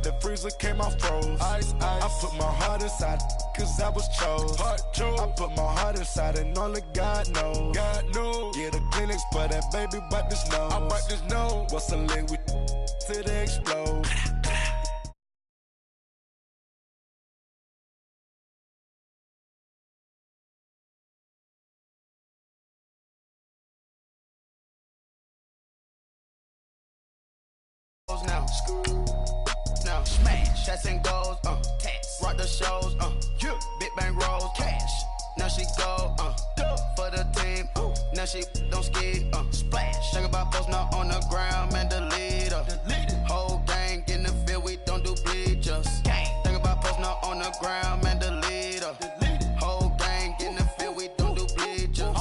The freezer came out froze. Ice. I put my heart inside, cause I was chose. I put my heart inside and only God knows. Yeah, the clinics, but that baby wipe this nose. I wipe this nose. What's the link with till they explode? Now, smash, shots and goals, tax, rock the shows, big bang rolls, cash. Now she go, for the team, now she don't ski, splash. Think about post now on the ground, man, delete her. Whole gang in the field, we don't do bleachers. Think about post now on the ground, man, delete her. Whole gang in the field, we don't do bleachers.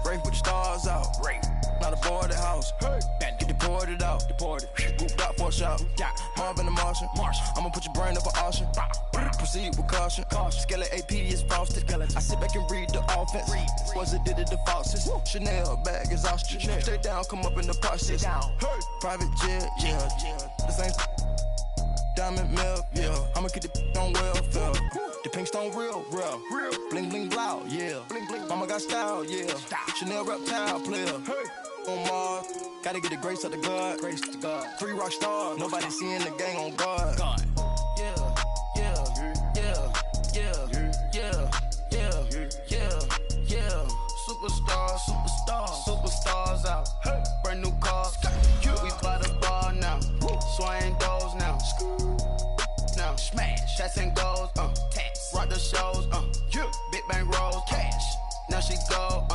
Race with the stars out, not a boarded house. Get deported out, Group got for a shot. Marvin the Martian. I'ma put your brain up for auction. Proceed with caution. Skeleton AP is frosted. I sit back and read the offense. Was it did it the Faucets? Chanel bag is ostrich. Stay down, come up in the process. Private jet, yeah. The same diamond milk, yeah. I'ma keep the on welfare. The pink stone real. Bling bling blow, yeah. Mama got style, yeah. Chanel reptile player. On Mars, gotta get the grace of the God. Free rock star, nobody seeing the gang on guard. Yeah. Superstars out. Brand new cars. We by the bar now. Swaying doors now. Now, smash, shots and goals, tax, rock the shows, big bang rolls, cash. Now she go,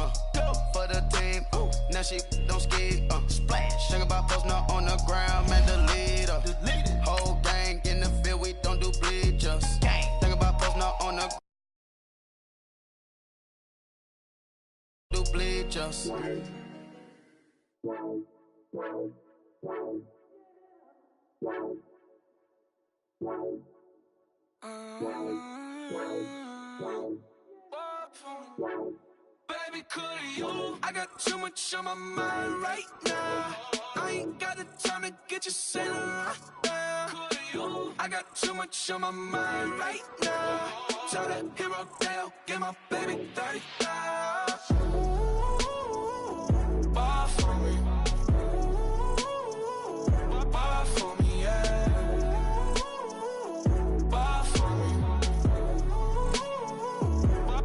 for the team, now she don't ski, splash. Think about post now on the ground, man, delete her. Whole gang in the field, we don't do bleachers. Think about post now on the do bleachers. Baby, could you? I got too much on my mind right now. I ain't got the time to get you sailing right now. Could you? I got too much on my mind right now. Tell that hero Dale, get my baby 35. Bar for me. Bar for me, yeah. Bar for me.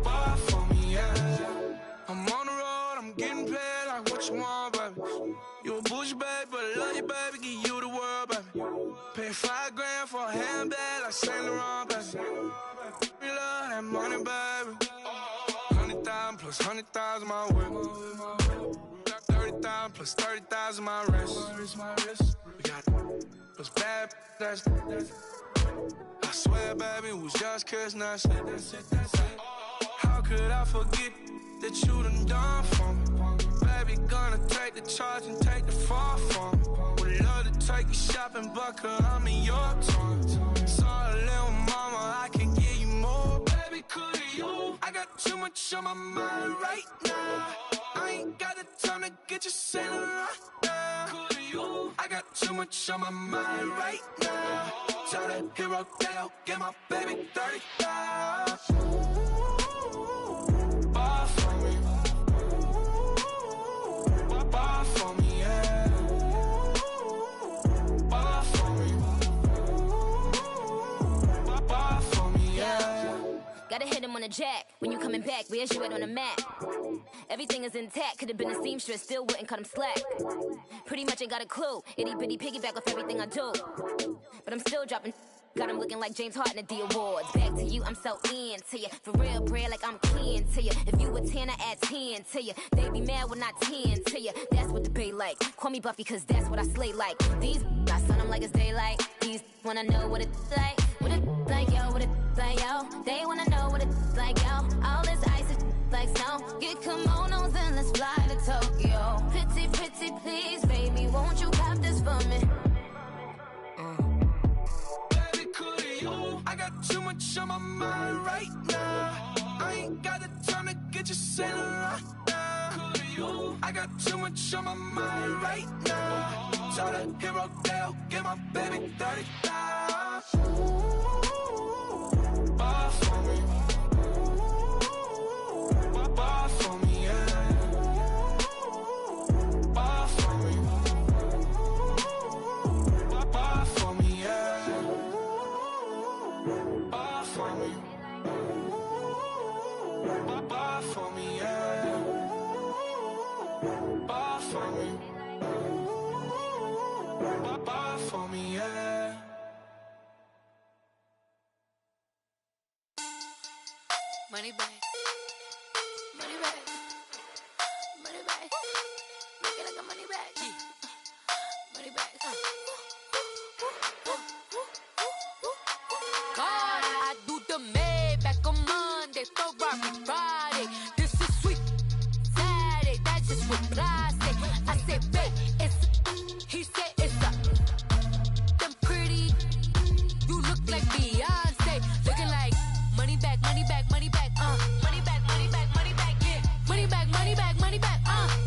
Bar for me, yeah. I'm on the road, I'm getting paid like what you want, baby. You a bougie, baby, but I love you, baby, give you the world, baby. Pay $5 grand for a handbag like Saint Laurent, baby. We love that money, baby. 100,000 plus 100,000 my whip. 30,000 plus 30,000 my wrist. We got those bad, that's I swear, baby, it was just kiss, that's it. How could I forget that you done for me? Baby, gonna take the charge and take the fall from me. Would love to take you shopping, but I'm in your time. Sorry, little mama, I can give you more. Baby, could you? I got too much on my mind right now. I ain't got the time to get you sailing right now. Could you? I got too much on my mind right now. Tell that hero Dale, get my baby 35. Bar for me. Bar for me, yeah. Bar for me. Bar for me, yeah. Gotta hit him on the jack. When you coming back, where's you at on the map? Everything is intact. Could've been a seamstress, still wouldn't cut him slack. Pretty much ain't got a clue. Itty bitty piggyback off everything I do. But I'm still dropping. Got him looking like James Harden at the awards. Back to you, I'm so into you. For real, bread, like I'm keen to you. If you a 10, I add 10 to you. They be mad when I 10 to you. That's what the bay like. Call me Buffy, cause that's what I slay like. These, I sun them like it's daylight. These wanna know what it's like. What it's like, yo, what it's like, yo. They wanna know what it's like, yo. All this ice is like snow. Get kimonos and let's fly to Tokyo. Pretty, pretty, please, baby, won't you pop this for me? I got too much on my mind right now. I ain't got the time to get you sailing right now. I got too much on my mind right now. Tell that hero Dale, get my baby 35. Money back. Money back. Money back. Make it like a money back. Money back. God, I do the Maybach on Monday, Ferrari Friday. This is sweet Saturday, that's just what I say. I say, babe, it's he said it's a them pretty. You look like Beyonce, looking like money back, money back, money back, money back, money back, money back, yeah, money back, money back, money back,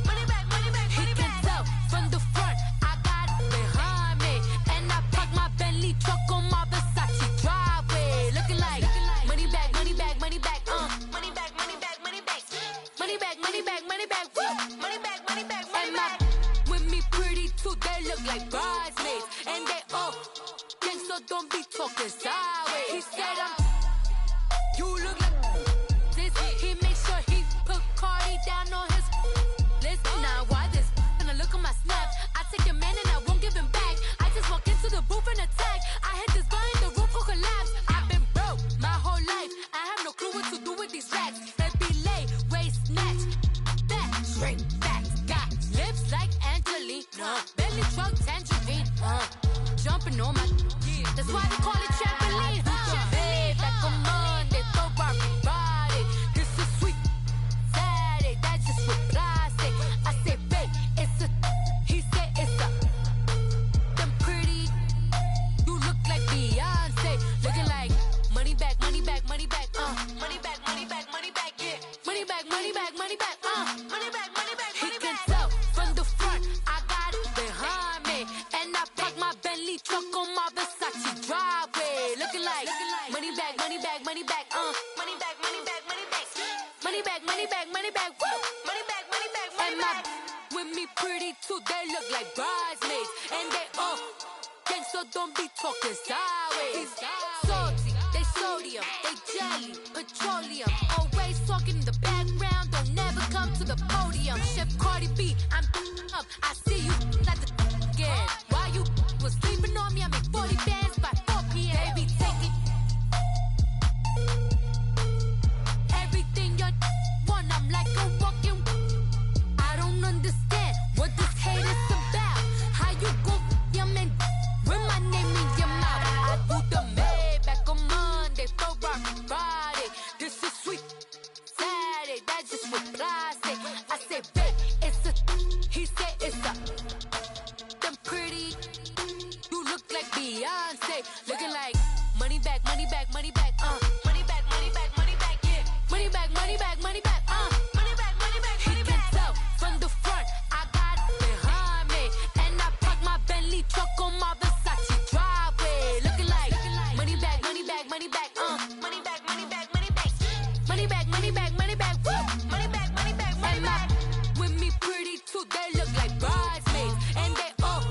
money back, money back. He can tell from the front, I got it behind me, and I park my Bentley truck on my Versace driveway, looking like money back, money back, money back, money back, money back, money back, money back, money back, money back, money back, money back, money back. With me pretty too, they look like bridesmaids, and they all gang, so don't be talking sideways. He said you look like this. He make sure he put Cardi down on his list. Now why this? And I look at my snap. I take your man and I won't give him back. I just walk into the booth and attack. I hit this guy in the roof will collapse. I've been broke my whole life. I have no clue what to do with these racks. They be lay, waist snatch, back, shrink, back. Got lips like Angelina, belly truck tangerine, jumping on my. That's why they call it trampoline. Babe, like a Monday, Ferrari Friday. This is sweet Saturday, that's just what I say. I say, babe, it's a. He said it's a. Them pretty. You look like Beyonce, looking like money back, money back, money back, money back, money back, money back, yeah, money back, money back, money back, money back, money back. He can tell from the front, I got it behind me, and I park my Bentley truck on my Versace driveway, looking like money back, money back, money back, money back, money back, money back, money back, money back, money back, money back, money back, money back. With me pretty too, they look like bridesmaids, and they all gang, so don't be talking sideways. Salty, they sodium, they jelly, petroleum, always talking in the background, don't never come to the podium. Chef Cardi B, I'm up, I see you like the again. Why you was sleeping on me? I make 40 bands by 4 p.m. They be taking everything you want. I'm like a walking. I don't understand what this hate is about. How you go your man with my name in your mouth? I do the Maybach on Monday, Ferrari Friday. This is sweet Saturday, that's just what I say. I say, babe, it's a. He said it's a. Them pretty. You look like Beyonce, looking like money back, money back, money back, money back, money back, money back, yeah, money back, money back, money back, money back, money back. He can tell from the front, I got it behind me, and I park my Bentley truck on my Versace driveway, looking like money back, money back, money back, money back, money back, money back, money back, money back, money back, money back, money back, money back. With me pretty too, they look like bridesmaids, and they all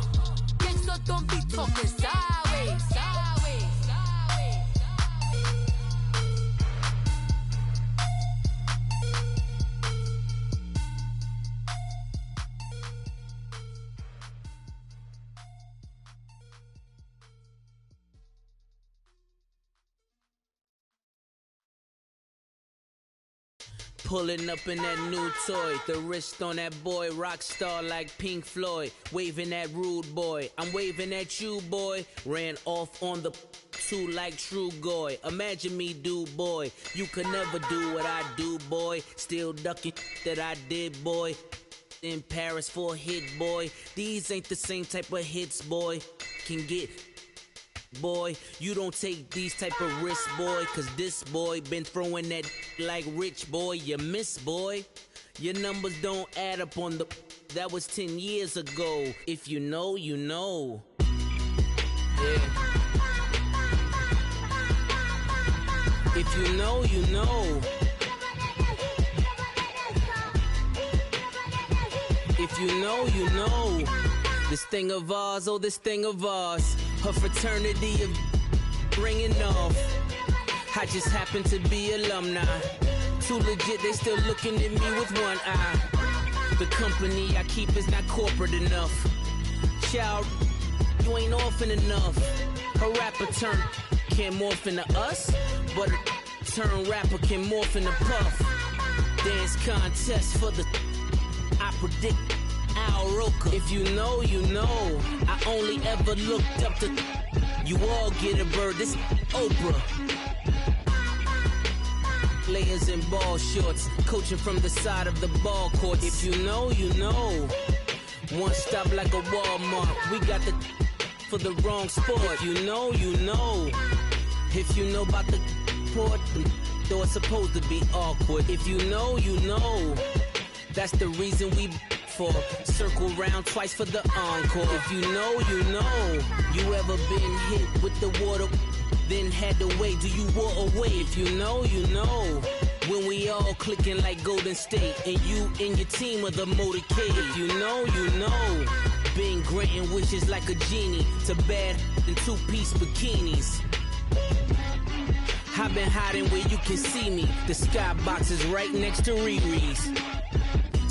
gang, so don't be talking sideways, sideways, sideways. Pulling up in that new toy, the wrist on that boy, rock star like Pink Floyd, waving at rude boy, I'm waving at you boy, ran off on the two like True Goy, imagine me do boy, you could never do what I do boy, still ducking that I did boy, in Paris for a hit boy, these ain't the same type of hits boy, can get boy, you don't take these type of risks, boy, cause this boy been throwing that like rich boy, you miss, boy. Your numbers don't add up on the, that was 10 years ago. If you know, you know. Yeah. If you know, you know. If you know, you know. This thing of ours, oh, this thing of ours. Her fraternity of ringing off. I just happen to be alumni. Too legit, they still looking at me with one eye. The company I keep is not corporate enough. Child, you ain't orphan enough. Her rapper turn can't morph into us, but turn rapper can morph in a puff. Dance contest for the I predict Al Roker. If you know, you know. I only ever looked up to you all get a bird. This Oprah. Layers in ball shorts, coaching from the side of the ball court. If you know, you know. One stop like a Walmart. We got the for the wrong sport. If you know, you know. If you know about the port, though it's supposed to be awkward. If you know, you know. That's the reason we for circle round twice for the encore. If you know, you know. You ever been hit with the water, then had to wait? Do you walk away? If you know, you know. When we all clicking like Golden State, and you and your team are the motorcade. If you know, you know. Been granting wishes like a genie to bad in two-piece bikinis. I've been hiding where you can see me. The skybox is right next to Riri's.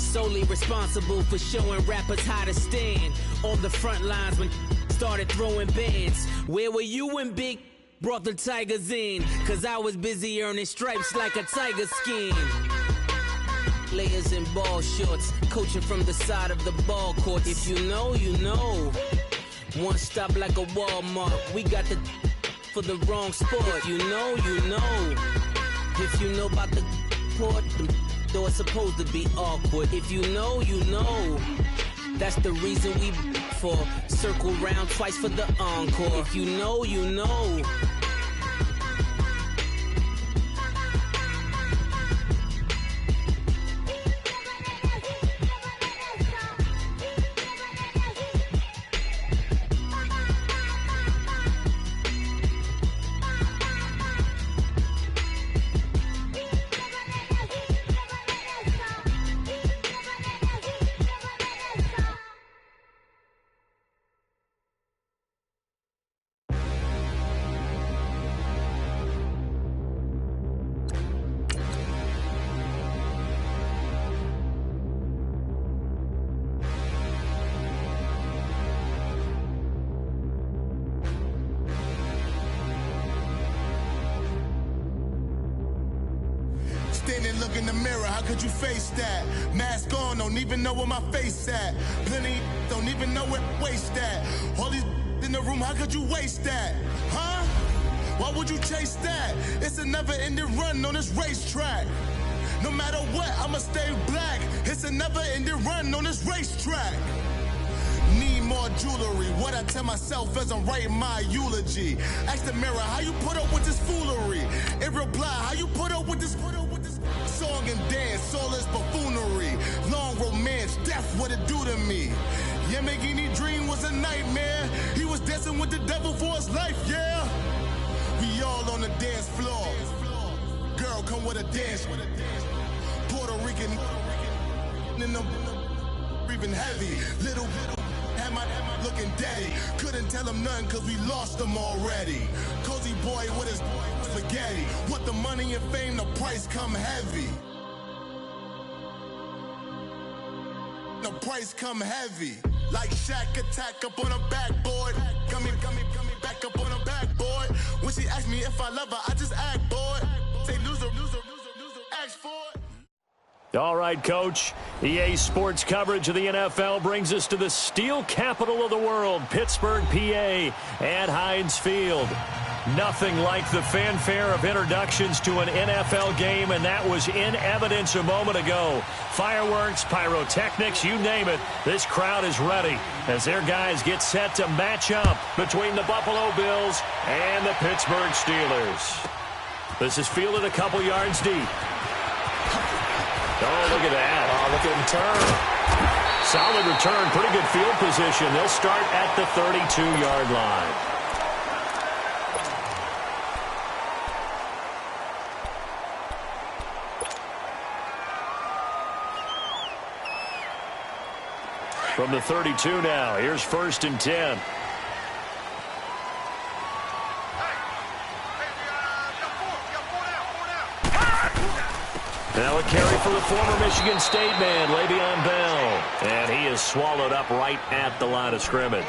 Solely responsible for showing rappers how to stand on the front lines when started throwing bands. Where were you when Big brought the Tigers in? Cause I was busy earning stripes like a tiger skin. Layers in ball shorts, coaching from the side of the ball court. If you know, you know. One stop like a Walmart. We got the for the wrong sport. If you know, you know. If you know about the port, though it's supposed to be awkward. If you know, you know. That's the reason we for circle round twice for the encore. If you know, you know. Standing, look in the mirror, how could you face that? Mask on, don't even know where my face at. Plenty, don't even know where waste at. All these in the room, how could you waste that? Huh? Why would you chase that? It's a never-ending run on this racetrack. No matter what, I'ma stay black. It's a never-ending run on this racetrack. Need more jewelry. What I tell myself as I'm writing my eulogy. Ask the mirror, how you put up with this foolery? It reply, how you put up with this song and dance, soulless buffoonery. Long romance, death, what it do to me? Yamagini dream was a nightmare. He was dancing with the devil for his life, yeah. We all on the dance floor. Girl, come with a dance. Puerto Rican in the breathing heavy. Little am I looking daddy. Couldn't tell him nothing cause we lost him already. Cozy boy with his spaghetti. Want the money and fame, the price come heavy. The price come heavy. Like Shaq attack up on a backboard. Gummy, back up on a backboard. When she asked me if I love her, I just act bored. Say loser, ask for it. All right, Coach. EA Sports coverage of the NFL brings us to the steel capital of the world, Pittsburgh, PA, at Heinz Field. Nothing like the fanfare of introductions to an NFL game, and that was in evidence a moment ago. Fireworks, pyrotechnics, you name it. This crowd is ready as their guys get set to match up between the Buffalo Bills and the Pittsburgh Steelers. This is fielded a couple yards deep. Oh, look at that. Oh, look at him turn. Solid return, pretty good field position. They'll start at the 32-yard line. From the 32 now, here's 1st and 10. Now a carry for the former Michigan State man, Le'Veon Bell. And he is swallowed up right at the line of scrimmage.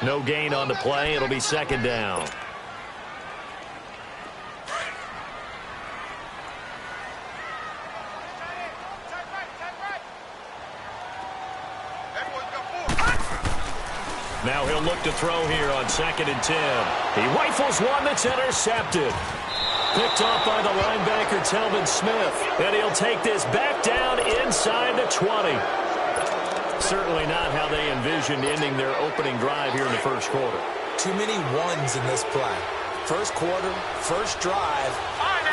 No gain on the play. It'll be 2nd down. Now he'll look to throw here on 2nd and 10. He rifles one that's intercepted. Picked off by the linebacker, Telvin Smith. And he'll take this back down inside the 20. Certainly not how they envisioned ending their opening drive here in the first quarter. Too many ones in this play. First quarter, first drive,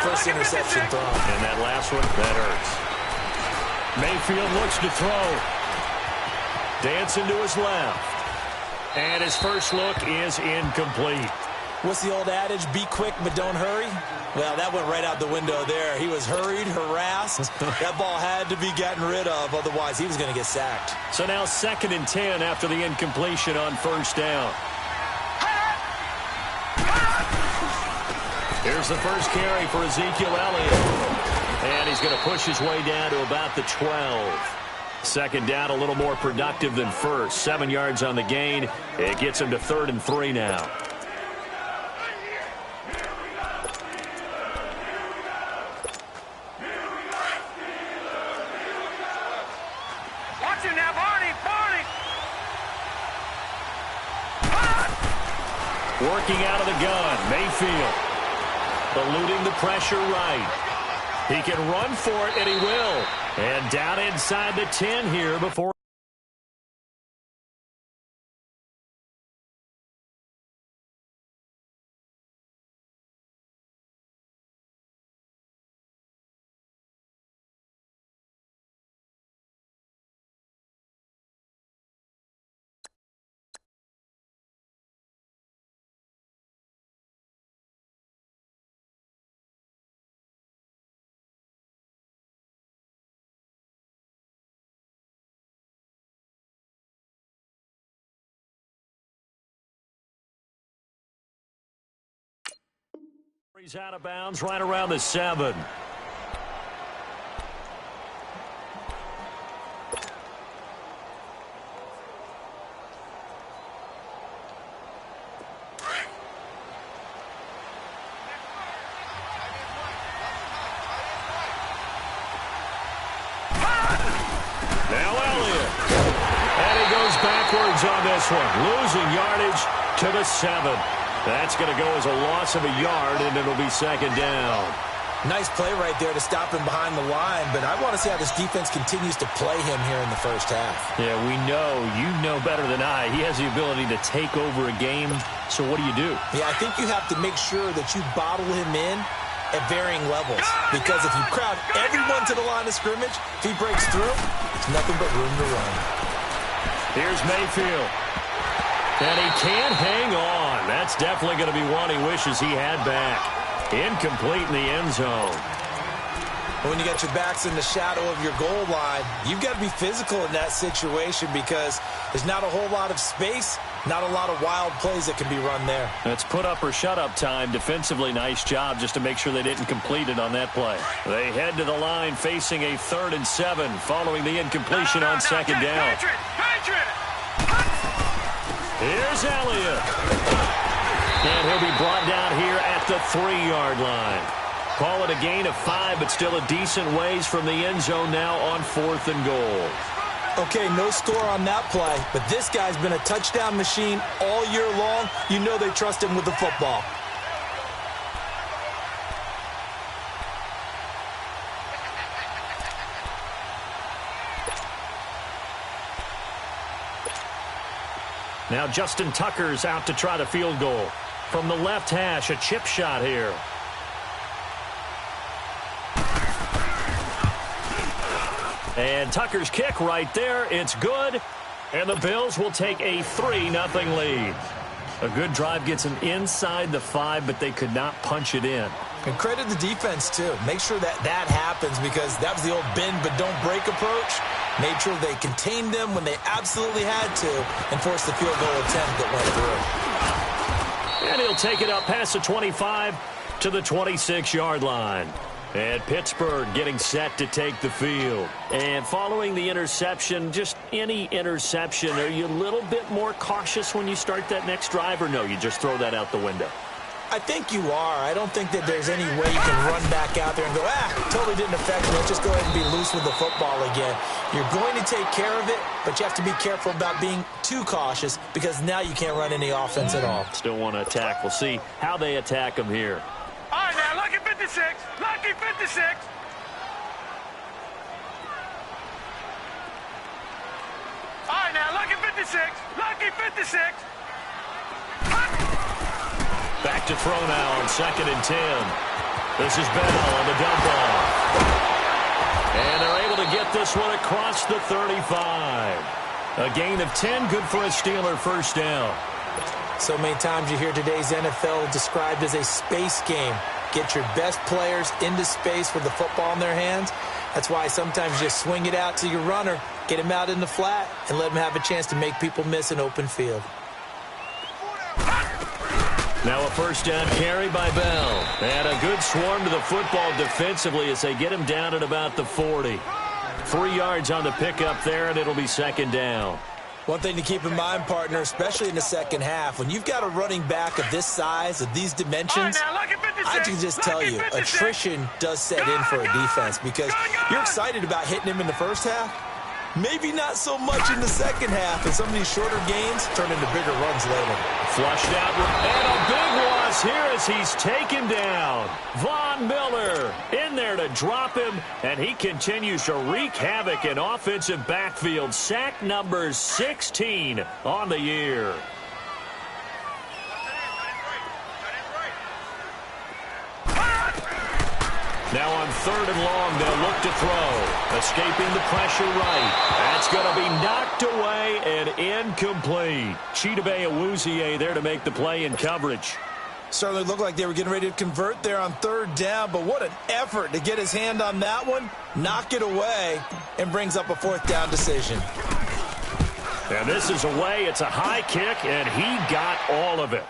first interception thrown. And that last one, that hurts. Mayfield looks to throw. Dancing to his left. And his first look is incomplete. What's the old adage? Be quick, but don't hurry? Well, that went right out the window there. He was hurried, harassed. That ball had to be gotten rid of, otherwise he was going to get sacked. So now 2nd and 10 after the incompletion on first down. Here's the first carry for Ezekiel Elliott. And he's going to push his way down to about the 12. Second down, a little more productive than first. 7 yards on the gain. It gets him to 3rd and 3 now. Working out of the gun, Mayfield. Eluding the pressure right. He can run for it, and he will. And down inside the 10 here before. He's out of bounds right around the 7. Now Elliott. And he goes backwards on this one, losing yardage to the 7. That's going to go as a loss of a yard, and it'll be 2nd down. Nice play right there to stop him behind the line, but I want to see how this defense continues to play him here in the first half. Yeah, we know. You know better than I. He has the ability to take over a game, so what do? Yeah, I think you have to make sure that you bottle him in at varying levels, because if you crowd everyone to the line of scrimmage, if he breaks through, it's nothing but room to run. Here's Mayfield. And he can't hang on. That's definitely going to be one he wishes he had back. Incomplete in the end zone. When you got your backs in the shadow of your goal line, you've got to be physical in that situation because there's not a whole lot of space, not a lot of wild plays that can be run there. That's put up or shut up time. Defensively, nice job just to make sure they didn't complete it on that play. They head to the line facing a 3rd and 7 following the incompletion on 2nd down. Here's Elliott. And he'll be brought down here at the 3-yard line. Call it a gain of 5, but still a decent ways from the end zone now on 4th and goal. Okay, no score on that play, but this guy's been a touchdown machine all year long. You know they trust him with the football. Now Justin Tucker's out to try the field goal. From the left hash, a chip shot here. And Tucker's kick right there. It's good. And the Bills will take a 3-0 lead. A good drive gets them inside the 5, but they could not punch it in. And credit the defense, too. Make sure that that happens because that was the old bend but don't break approach. Made sure they contained them when they absolutely had to and forced the field goal attempt that went through. And he'll take it up past the 25 to the 26-yard line. And Pittsburgh getting set to take the field. And following the interception, just any interception, are you a little bit more cautious when you start that next drive, or no, you just throw that out the window? I think you are. I don't think that there's any way you can run back out there and go, totally didn't affect me. Let's just go ahead and be loose with the football again. You're going to take care of it but you have to be careful about being too cautious because now you can't run any offense at all. Still want to attack. We'll see how they attack him here. All right, now, lucky 56. Lucky 56. All right, now, lucky 56. Lucky 56. Back to throw now on 2nd and 10. This is Bell on the dump off. And they're able to get this one across the 35. A gain of 10, good for a Steeler first down. So many times you hear today's NFL described as a space game. Get your best players into space with the football in their hands. That's why sometimes you just swing it out to your runner, get him out in the flat, and let him have a chance to make people miss an open field. Now a first down carry by Bell. And a good swarm to the football defensively as they get him down at about the 40. 3 yards on the pickup there, and it'll be 2nd down. One thing to keep in mind, partner, especially in the second half, when you've got a running back of this size, of these dimensions, I can just tell you, attrition does set in for a defense because you're excited about hitting him in the first half. Maybe not so much in the second half, and some of these shorter gains turn into bigger runs later. Flushed out, and a big loss here as he's taken down. Von Miller in there to drop him, and he continues to wreak havoc in offensive backfield. Sack number 16 on the year. Now on 3rd and long, they'll look to throw. Escaping the pressure right. That's going to be knocked away and incomplete. Chidobe Awuzie there to make the play in coverage. Certainly looked like they were getting ready to convert there on 3rd down, but what an effort to get his hand on that one, knock it away, and brings up a 4th down decision. And this is away. It's a high kick, and he got all of it.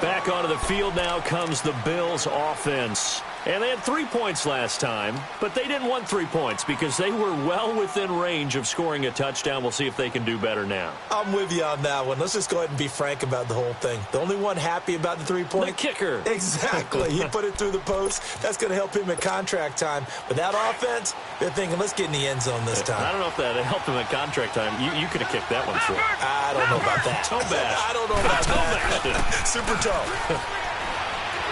Back onto the field now comes the Bills offense. And they had 3 points last time, but they didn't want 3 points because they were well within range of scoring a touchdown. We'll see if they can do better now. I'm with you on that one. Let's just go ahead and be frank about the whole thing. The only one happy about the 3-point? The kicker. Exactly. He put it through the post. That's going to help him at contract time. But that offense, they're thinking, let's get in the end zone this time. I don't know if that helped him at contract time. You could have kicked that one through. I don't know about that. Toe bash. I don't know about that. Super toe.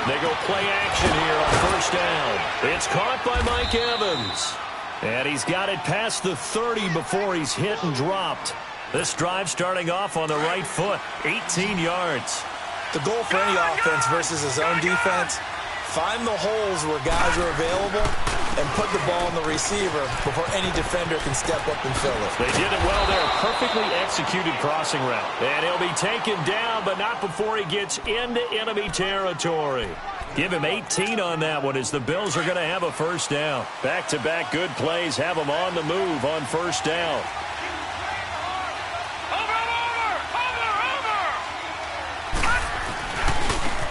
They go play action here on 1st down. It's caught by Mike Evans. And he's got it past the 30 before he's hit and dropped. This drive starting off on the right foot, 18 yards. The goal for any offense versus his own defense, find the holes where guys are available and put the ball on the receiver before any defender can step up and fill it. They did it well there. Perfectly executed crossing route. And he'll be taken down, but not before he gets into enemy territory. Give him 18 on that one as the Bills are going to have a 1st down. Back-to-back good plays have them on the move on 1st down.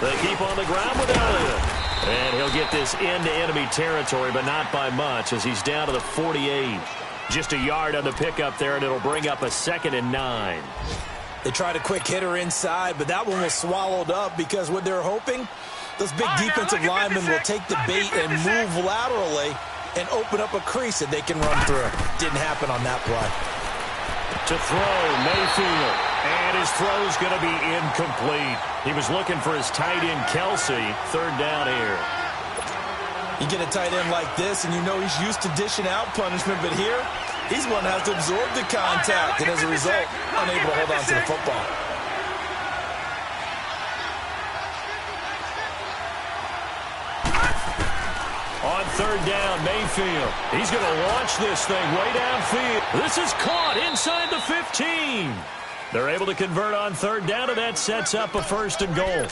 They keep on the ground with Elliott. And he'll get this into enemy territory, but not by much as he's down to the 48. Just a yard on the pickup there, and it'll bring up a 2nd and 9. They tried a quick hitter inside, but that one was swallowed up because what they're hoping, those big defensive linemen will take the bait and move laterally and open up a crease that they can run through. Didn't happen on that play. To throw, Mayfield. And his throw's going to be incomplete. He was looking for his tight end, Kelsey. 3rd down here. You get a tight end like this, and you know he's used to dishing out punishment, but here, he's one that has to absorb the contact, and as a result, unable to hold on to the football. On 3rd down, Mayfield. He's going to launch this thing way downfield. This is caught inside the 15. They're able to convert on 3rd down, and that sets up a 1st and goal.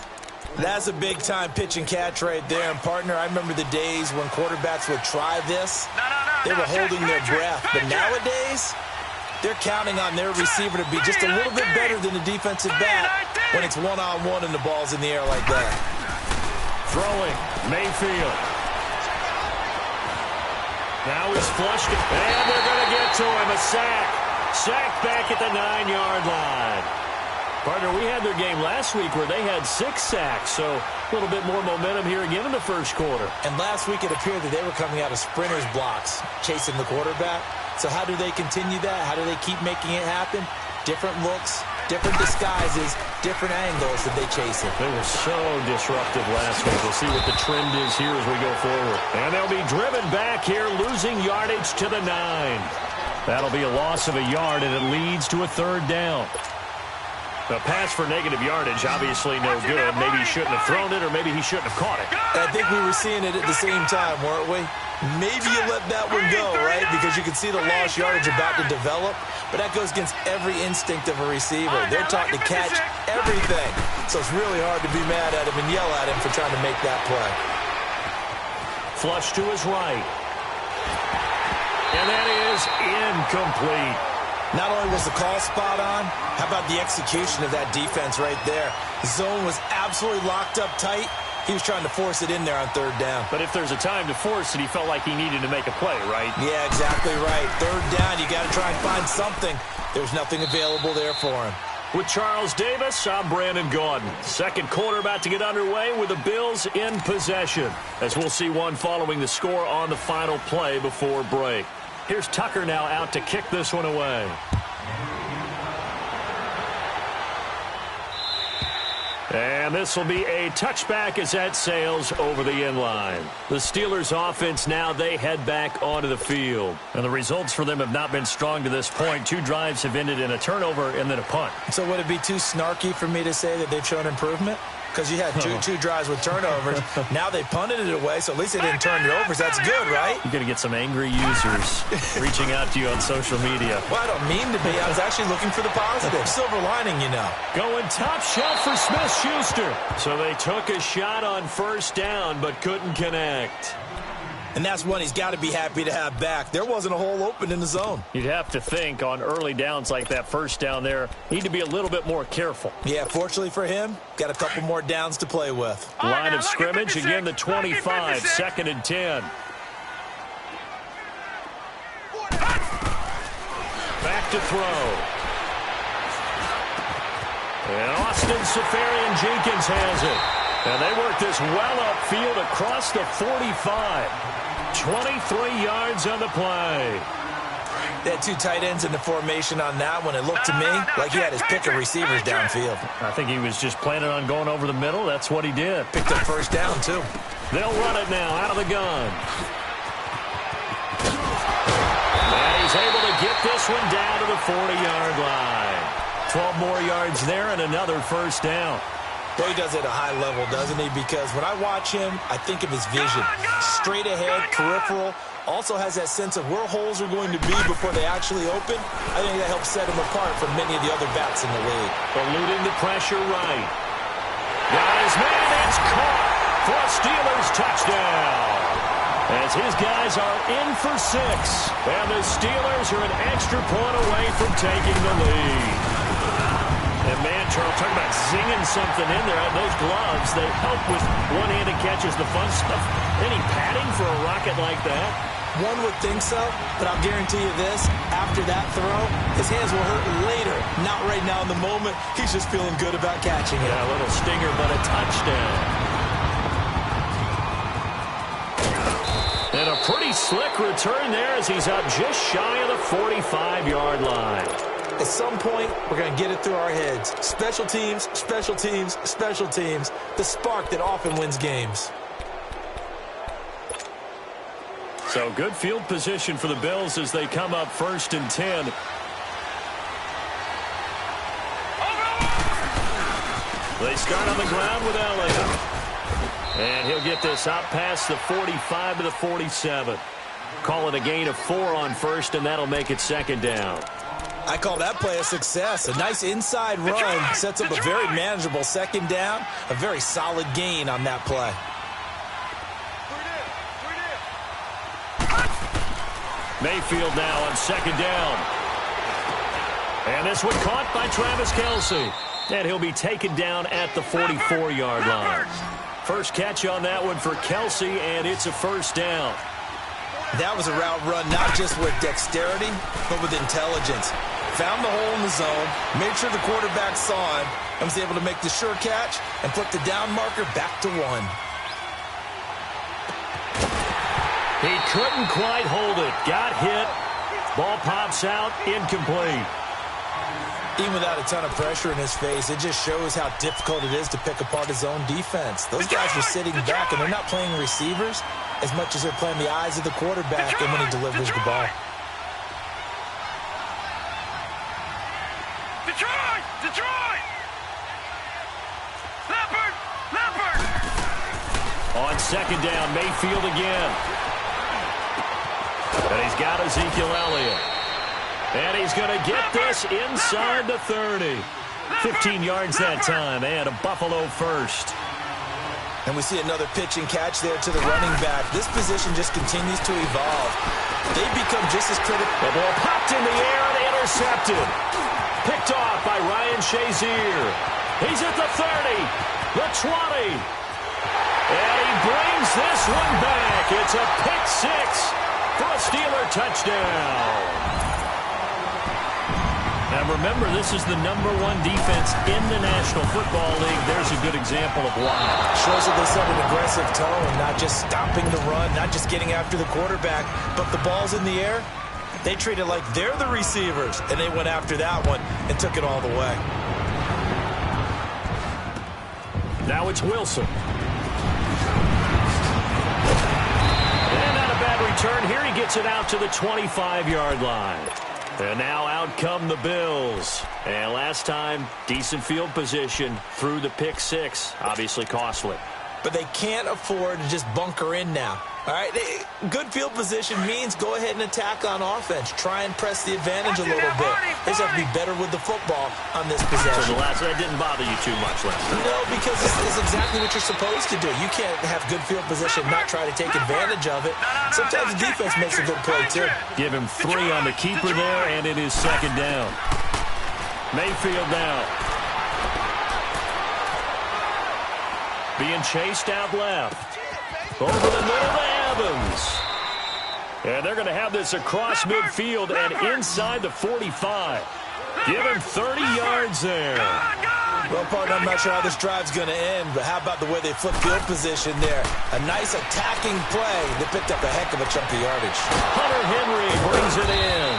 That's a big-time pitch and catch right there. And, partner, I remember the days when quarterbacks would try this. They were holding their breath. But nowadays, they're counting on their receiver to be just a little bit better than the defensive back when it's one-on-one and the ball's in the air like that. Throwing, Mayfield. Now he's flushed it, and they're going to get to him, a sack. Sack back at the 9-yard line. Partner, we had their game last week where they had 6 sacks, so a little bit more momentum here again in the first quarter. And last week it appeared that they were coming out of sprinters blocks, chasing the quarterback. So how do they continue that? How do they keep making it happen? Different looks, different disguises, different angles that they chase it. They were so disruptive last week. We'll see what the trend is here as we go forward. And they'll be driven back here, losing yardage to the 9. That'll be a loss of a yard, and it leads to a 3rd down. The pass for negative yardage, obviously no good. Maybe he shouldn't have thrown it, or maybe he shouldn't have caught it. I think we were seeing it at the same time, weren't we? Maybe you let that one go, right? Because you can see the lost yardage about to develop. But that goes against every instinct of a receiver. They're taught to catch everything. So it's really hard to be mad at him and yell at him for trying to make that play. Flush to his right. And that is incomplete. Not only was the call spot on, how about the execution of that defense right there? The zone was absolutely locked up tight. He was trying to force it in there on 3rd down. But if there's a time to force it, he felt like he needed to make a play, right? Yeah, exactly right. 3rd down, you got to try and find something. There's nothing available there for him. With Charles Davis, I'm Brandon Gaudin. Second quarter about to get underway with the Bills in possession, as we'll see one following the score on the final play before break. Here's Tucker now out to kick this one away. And this will be a touchback as that sails over the end line. The Steelers offense now, they head back onto the field. And the results for them have not been strong to this point. 2 drives have ended in a turnover and then a punt. So would it be too snarky for me to say that they've shown improvement? Because you had two drives with turnovers. Now they punted it away, so at least they didn't turn it over. So that's good, right? You're going to get some angry users reaching out to you on social media. Well, I don't mean to be. I was actually looking for the positive. Silver lining, you know. Going top shot for Smith-Schuster. So they took a shot on 1st down, but couldn't connect. And that's one he's got to be happy to have back. There wasn't a hole open in the zone. You'd have to think on early downs like that 1st down there, need to be a little bit more careful. Yeah, fortunately for him, got a couple more downs to play with. Line of scrimmage, again the 25, 2nd and 10. Back to throw. And Austin Seferian-Jenkins has it. And they work this well upfield across the 45. 23 yards on the play. They had 2 tight ends in the formation on that one. It looked to me like he had his pick of receivers downfield. I think he was just planning on going over the middle. That's what he did. Picked up 1st down, too. They'll run it now out of the gun. And he's able to get this one down to the 40-yard line. 12 more yards there and another 1st down. Well, he does it at a high level, doesn't he? Because when I watch him, I think of his vision. Straight ahead, peripheral. Also has that sense of where holes are going to be before they actually open. I think that helps set him apart from many of the other backs in the league. Eluding the pressure right. Got his man. It's caught for a Steelers touchdown. As his guys are in for 6. And the Steelers are an extra point away from taking the lead. And man, Charles, talking about zinging something in there. Those gloves, they help with one-handed catches, the fun stuff. Any padding for a rocket like that? One would think so, but I'll guarantee you this. After that throw, his hands will hurt later. Not right now in the moment. He's just feeling good about catching it. Yeah, a little stinger, but a touchdown. And a pretty slick return there as he's up just shy of the 45-yard line. At some point, we're going to get it through our heads. Special teams, special teams, special teams. The spark that often wins games. So good field position for the Bills as they come up 1st and 10. They start on the ground with Elliott. And he'll get this out past the 45 to the 47. Call it a gain of 4 on 1st, and that'll make it 2nd down. I call that play a success. A nice inside run sets up a very manageable 2nd down. A very solid gain on that play. Mayfield now on 2nd down. And this one caught by Travis Kelce. And he'll be taken down at the 44-yard line. First catch on that one for Kelce, and it's a 1st down. That was a route run not just with dexterity, but with intelligence. found the hole in the zone, made sure the quarterback saw him, and was able to make the sure catch and flip the down marker back to 1. He couldn't quite hold it. Got hit. Ball pops out. Incomplete. Even without a ton of pressure in his face, it just shows how difficult it is to pick apart his own defense. Those guys are sitting back, and they're not playing receivers as much as they're playing the eyes of the quarterback and when he delivers the ball. Detroit! Leopard! On second down, Mayfield again. And he's got Ezekiel Elliott. And he's going to get this inside the 30. 15 yards that time, and a Buffalo first. And we see another pitch and catch there to the running back. This position just continues to evolve. They become just as critical. The ball popped in the air and intercepted. Picked off by Ryan Shazier. He's at the 30, the 20. And he brings this one back. It's a pick six for a Steeler touchdown. Now remember, this is the #1 defense in the National Football League. There's a good example of why. Shows that they set an aggressive tone, not just stopping the run, not just getting after the quarterback, but the ball's in the air. They treat it like they're the receivers, and they went after that one and took it all the way. Now it's Wilson. And not a bad return here. He gets it out to the 25-yard line. And now out come the Bills. And last time, decent field position through the pick six. Obviously costly. But they can't afford to just bunker in now. All right, good field position means go ahead and attack on offense. Try and press the advantage a little bit. They just have to be better with the football on this possession. So that didn't bother you too much last time. No, because this is exactly what you're supposed to do. You can't have good field position, not try to take advantage of it. Sometimes the defense makes a good play, too. Give him 3 on the keeper there, and it is second down. Mayfield now. Being chased out left. Over the middle to Evans. And they're going to have this across midfield and inside the 45. Give him 30 yards there. Well, partner, I'm not sure how this drive's going to end, but how about the way they flip field position there? A nice attacking play. They picked up a heck of a chunk of yardage. Hunter Henry brings it in.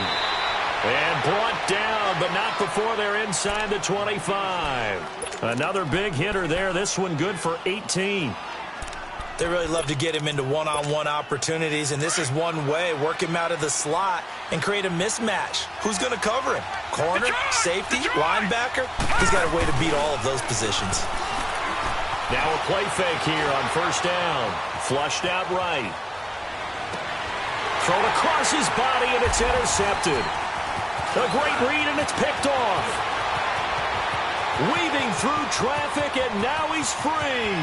And brought down, but not before they're inside the 25. Another big hitter there. This one good for 18. They really love to get him into one-on-one opportunities, and this is one way. Work him out of the slot and create a mismatch. Who's going to cover him? Corner, safety, linebacker? He's got a way to beat all of those positions. Now a play fake here on first down. Flushed out right. Thrown across his body, and it's intercepted. A great read, and it's picked off. Weaving through traffic, and now he's free.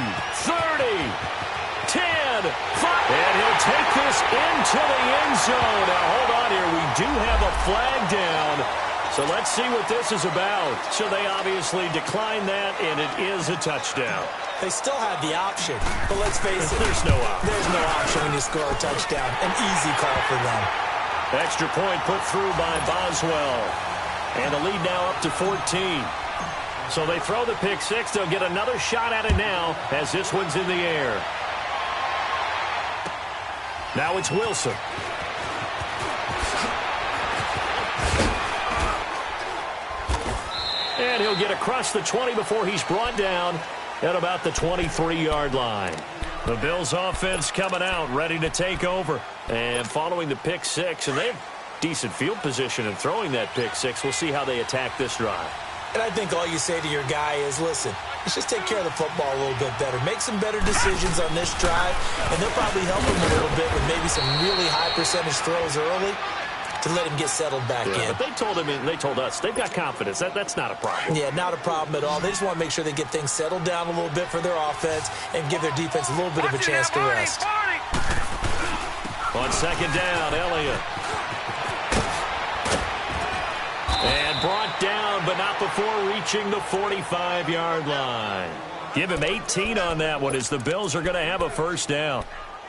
30. 10, 5, and he'll take this into the end zone. Now, hold on here. We do have a flag down, so let's see what this is about. So they obviously declined that, and it is a touchdown. They still had the option, but let's face it. There's no option. There's no option when you score a touchdown. An easy call for them. Extra point put through by Boswell, and the lead now up to 14. So they throw the pick six. They'll get another shot at it now as this one's in the air. Now it's Wilson. And he'll get across the 20 before he's brought down at about the 23-yard line. The Bills offense coming out, ready to take over. And following the pick six, and they have decent field position in throwing that pick six. We'll see how they attack this drive. And I think all you say to your guy is, listen, let's just take care of the football a little bit better. Make some better decisions on this drive, and they'll probably help him a little bit with maybe some really high percentage throws early to let him get settled back in. But they told us, they've got confidence. That's not a problem. Yeah, not a problem at all. They just want to make sure they get things settled down a little bit for their offense and give their defense a little bit of a chance to rest. On second down, Elliott. And brought down, but not before reaching the 45-yard line. Give him 18 on that one as the Bills are going to have a first down.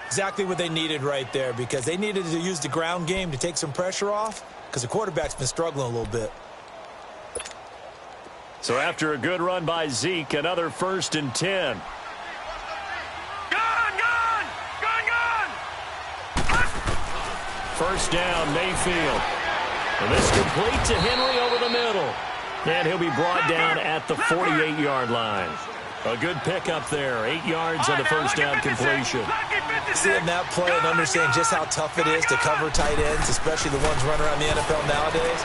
Exactly what they needed right there, because they needed to use the ground game to take some pressure off because the quarterback's been struggling a little bit. So after a good run by Zeke, another 1st and 10. First down, Mayfield. And this complete to Henry over the middle. And he'll be brought down at the 48-yard line. A good pickup there. 8 yards on the first down completion. Seeing that play and understand just how tough it is to cover tight ends, especially the ones running around the NFL nowadays,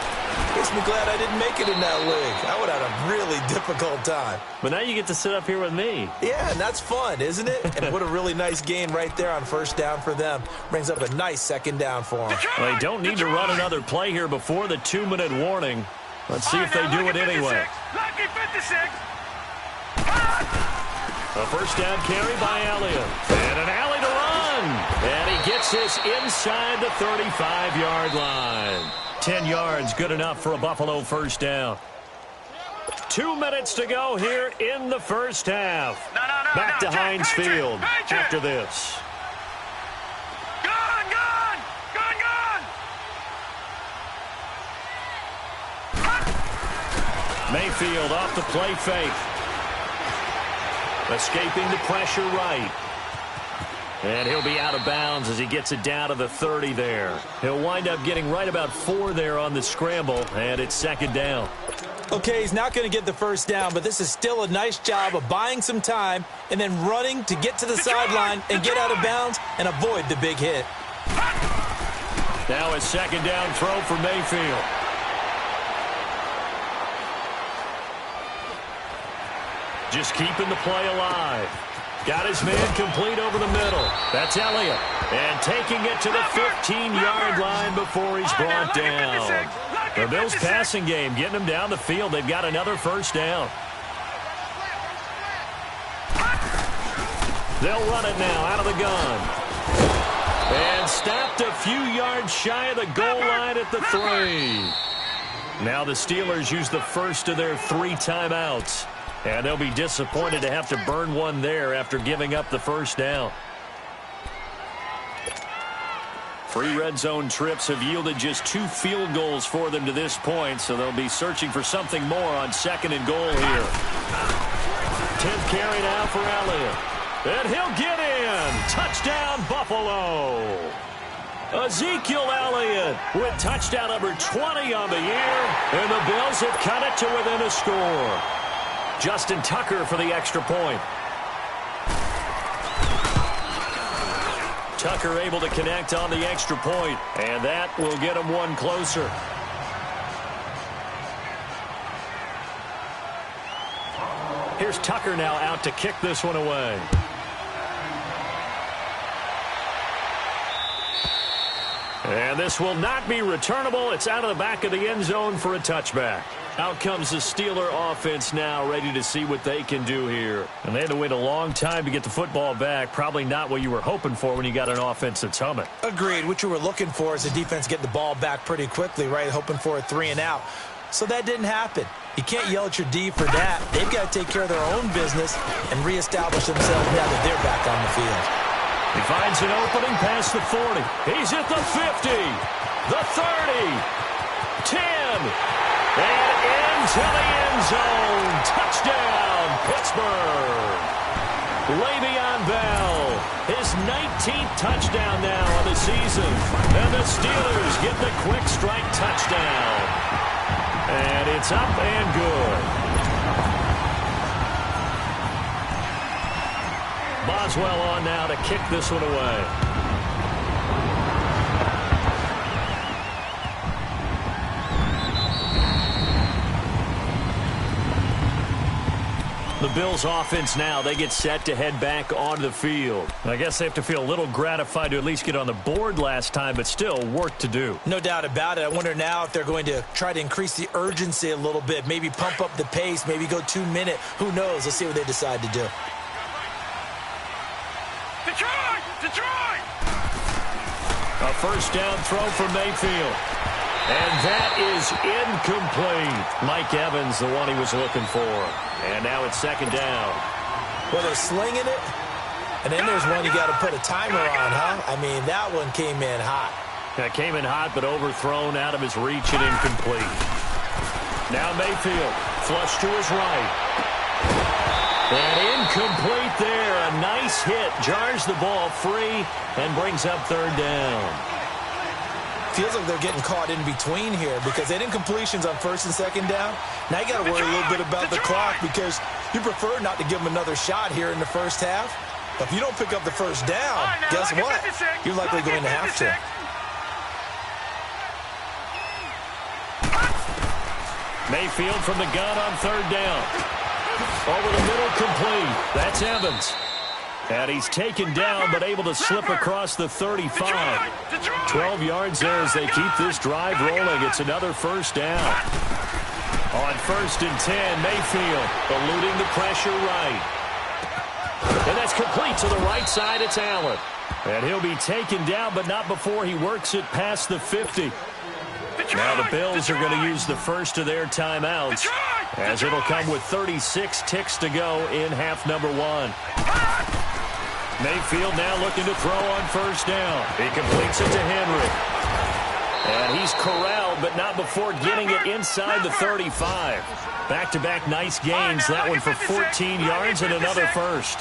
makes me glad I didn't make it in that league. I would have had a really difficult time. But now you get to sit up here with me. Yeah, and that's fun, isn't it? And what a really nice gain right there on first down for them. Brings up a nice second down for them. Well, they don't need to run another play here before the 2-minute warning. Let's see if they do it anyway. Lucky 56. A first down carry by Elliott. And an alley to run. And he gets this inside the 35-yard line. 10 yards, good enough for a Buffalo first down. 2 minutes to go here in the first half. Back to Heinz Field after this. Mayfield off the play fake. Escaping the pressure right. And he'll be out of bounds as he gets it down to the 30 there. He'll wind up getting right about 4 there on the scramble, and it's second down. Okay, he's not going to get the first down, but this is still a nice job of buying some time and then running to get to the sideline and get out of bounds and avoid the big hit. Now a second down throw for Mayfield. Just keeping the play alive. Got his man complete over the middle. That's Elliott. And taking it to the 15-yard line before he's brought down. The Bills' passing game getting him down the field. They've got another first down. They'll run it now out of the gun. And stopped a few yards shy of the goal line at the 3. Now the Steelers use the first of their 3 timeouts. And they'll be disappointed to have to burn one there after giving up the first down. 3 red zone trips have yielded just 2 field goals for them to this point, so they'll be searching for something more on 2nd and goal here. 10th carry now for Elliott. And he'll get in. Touchdown, Buffalo. Ezekiel Elliott with touchdown number 20 on the year, and the Bills have cut it to within a score. Justin Tucker for the extra point. Tucker able to connect on the extra point, and that will get him one closer. Here's Tucker now out to kick this one away. And this will not be returnable. It's out of the back of the end zone for a touchback. Out comes the Steeler offense now, ready to see what they can do here. And they had to wait a long time to get the football back. Probably not what you were hoping for when you got an offense that's humming. Agreed. What you were looking for is the defense getting the ball back pretty quickly, right? Hoping for a 3 and out. So that didn't happen. You can't yell at your D for that. They've got to take care of their own business and reestablish themselves now that they're back on the field. He finds an opening past the 40. He's at the 50, the 30, 10. And into the end zone. Touchdown, Pittsburgh. Le'Veon Bell, his 19th touchdown now of the season. And the Steelers get the quick strike touchdown. And it's up and good. Boswell on now to kick this one away. The Bills offense now, they get set to head back onto the field. I guess they have to feel a little gratified to at least get on the board last time, but still work to do. No doubt about it. I wonder now if they're going to try to increase the urgency a little bit, maybe pump up the pace, maybe go 2-minute. Who knows? Let's see what they decide to do. Detroit! Detroit! A first down throw for Mayfield. And that is incomplete. Mike Evans, the one he was looking for. And now it's second down. Well, they're slinging it. And then there's one you got to put a timer on, huh? I mean, that one came in hot. That came in hot, but overthrown out of his reach and incomplete. Now Mayfield flush to his right. And incomplete there. A nice hit. Jars the ball free and brings up third down. Feels like they're getting caught in between here because they didn't completions on first and second down. Now you got to worry a little bit about the clock because you prefer not to give them another shot here in the first half. But if you don't pick up the first down, guess what? You're likely going to have to. Mayfield from the gun on third down. Over the middle, complete. That's Evans. And he's taken down, but able to slip across the 35. 12 yards there as they keep this drive rolling. It's another first down. On first and 10, Mayfield eluding the pressure right. And that's complete to the right side. It's Allen. And he'll be taken down, but not before he works it past the 50. Now the Bills are going to use the first of their timeouts as it'll come with 36 ticks to go in half number one. Mayfield now looking to throw on first down. He completes it to Henry. And he's corralled, but not before getting it inside the 35. Back-to-back nice gains. That one for 14 yards and another first.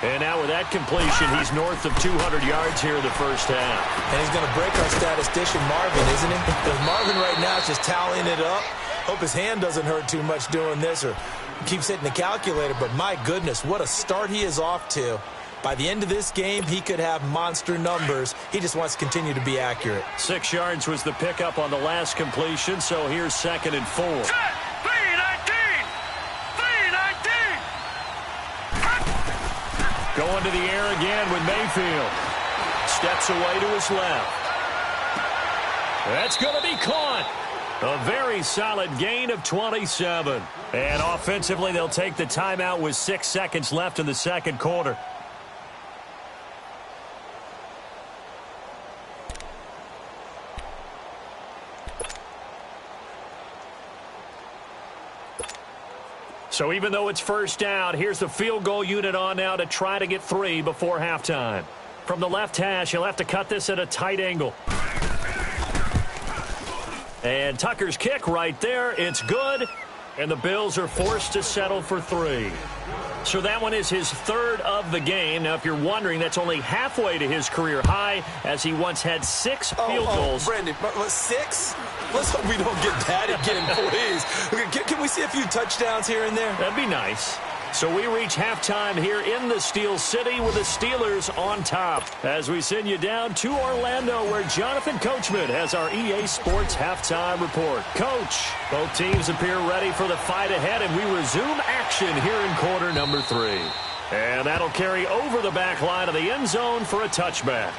And now with that completion, he's north of 200 yards here in the first half. And he's going to break our statistician Marvin, isn't he? Because Marvin right now is just tallying it up. Hope his hand doesn't hurt too much doing this or keeps hitting the calculator. But my goodness, what a start he is off to. By the end of this game, he could have monster numbers. He just wants to continue to be accurate. 6 yards was the pickup on the last completion, so here's 2nd and 4. Going to the air again with Mayfield. Steps away to his left. That's going to be caught. A very solid gain of 27. And offensively, they'll take the timeout with 6 seconds left in the second quarter. So even though it's first down, here's the field goal unit on now to try to get 3 before halftime. From the left hash, he'll have to cut this at a tight angle. And Tucker's kick right there. It's good. And the Bills are forced to settle for 3. So that one is his 3rd of the game. Now, if you're wondering, that's only halfway to his career high, as he once had 6 field goals. Brandon, 6? Let's hope we don't get that again, please. Can we see a few touchdowns here and there? That'd be nice. So we reach halftime here in the Steel City with the Steelers on top. As we send you down to Orlando, where Jonathan Coachman has our EA Sports halftime report. Coach, both teams appear ready for the fight ahead, and we resume action here in quarter number 3. And that'll carry over the back line of the end zone for a touchback.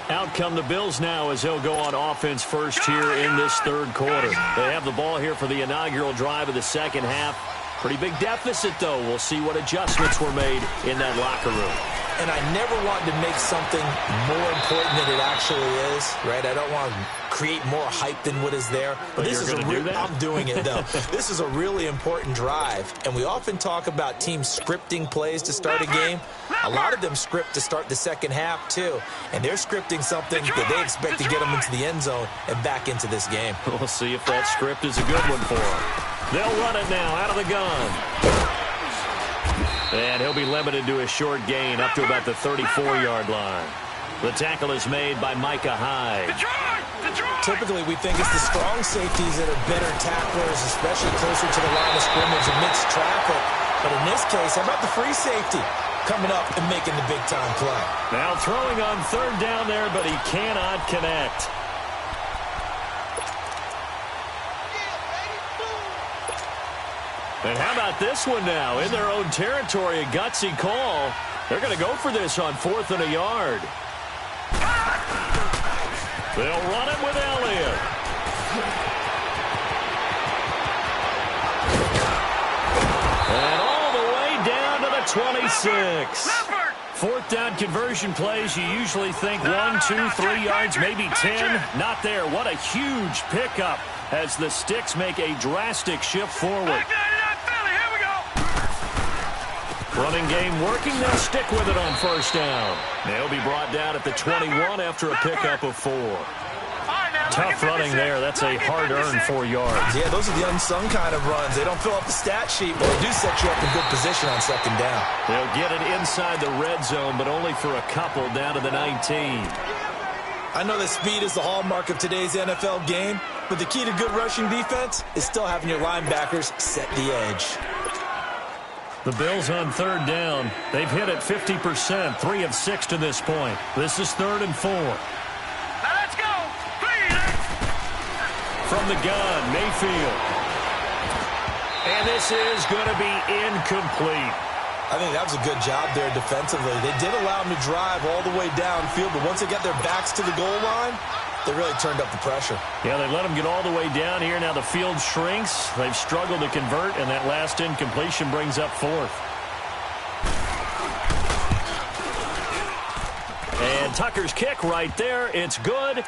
Out come the Bills now as they'll go on offense first here in this 3rd quarter. They have the ball here for the inaugural drive of the second half. Pretty big deficit, though. We'll see what adjustments were made in that locker room. And I never want to make something more important than it actually is, right? I don't want to create more hype than what is there. But this is I'm doing it, though. This is a really important drive. And we often talk about teams scripting plays to start a game. A lot of them script to start the second half, too. And they're scripting something that they expect to get them into the end zone and back into this game. We'll see if that script is a good one for them. They'll run it now out of the gun. And he'll be limited to a short gain up to about the 34-yard line. The tackle is made by Micah Hyde. Typically, we think it's the strong safeties that are better tacklers, especially closer to the line of scrimmage amidst traffic. But in this case, how about the free safety coming up and making the big-time play? Now throwing on 3rd down there, but he cannot connect. And how about this one now? In their own territory, a gutsy call. They're going to go for this on 4th and a yard. They'll run it with Elliott. And all the way down to the 26. 4th down conversion plays, you usually think 1, 2, 3 yards, maybe 10. Not there. What a huge pickup as the Sticks make a drastic shift forward. Running game working. They'll stick with it on 1st down. They'll be brought down at the 21 after a pickup of 4. Tough running there. That's a hard-earned 4 yards. Yeah, those are the unsung kind of runs. They don't fill up the stat sheet, but they do set you up in good position on second down. They'll get it inside the red zone, but only for a couple down to the 19. I know that speed is the hallmark of today's NFL game, but the key to good rushing defense is still having your linebackers set the edge. The Bills on third down. They've hit it 50%, 3 of 6 to this point. This is 3rd and 4. Now let's go. Please. From the gun, Mayfield. And this is going to be incomplete. I think that was a good job there defensively. They did allow them to drive all the way downfield, but once they got their backs to the goal line, they really turned up the pressure. Yeah, they let them get all the way down here. Now the field shrinks. They've struggled to convert, and that last incompletion brings up 4th. And Tucker's kick right there. It's good.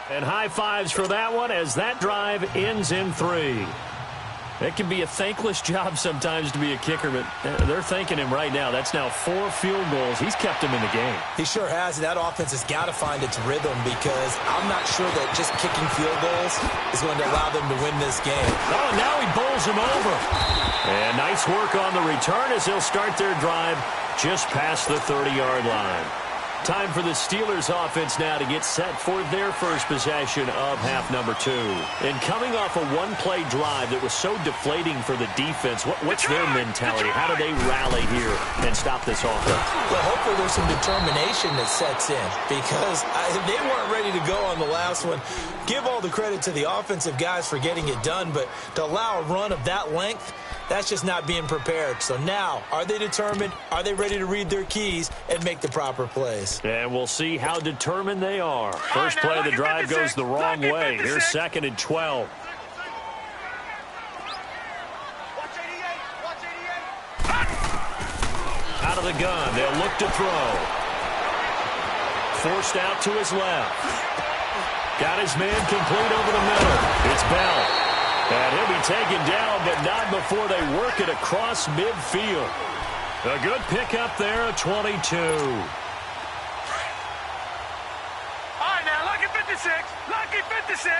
And high fives for that one as that drive ends in 3. It can be a thankless job sometimes to be a kicker, but they're thanking him right now. That's now 4 field goals. He's kept him in the game. He sure has, and that offense has got to find its rhythm because I'm not sure that just kicking field goals is going to allow them to win this game. Oh, now he bowls him over. And nice work on the return as they'll start their drive just past the 30-yard line. Time for the Steelers offense now to get set for their first possession of half number 2. And coming off a one-play drive that was so deflating for the defense, what's their mentality? How do they rally here and stop this offense? Well, hopefully there's some determination that sets in because they weren't ready to go on the last one. Give all the credit to the offensive guys for getting it done, but to allow a run of that length, that's just not being prepared. So now, are they determined? Are they ready to read their keys and make the proper plays? And we'll see how determined they are. First play of the drive goes the wrong way. Here's 2nd and 12. Out of the gun. They'll look to throw. Forced out to his left. Got his man complete over the middle. It's Bell. And he'll be taken down, but not before they work it across midfield. A good pickup there at 22. All right, now, lucky 56. Lucky 56.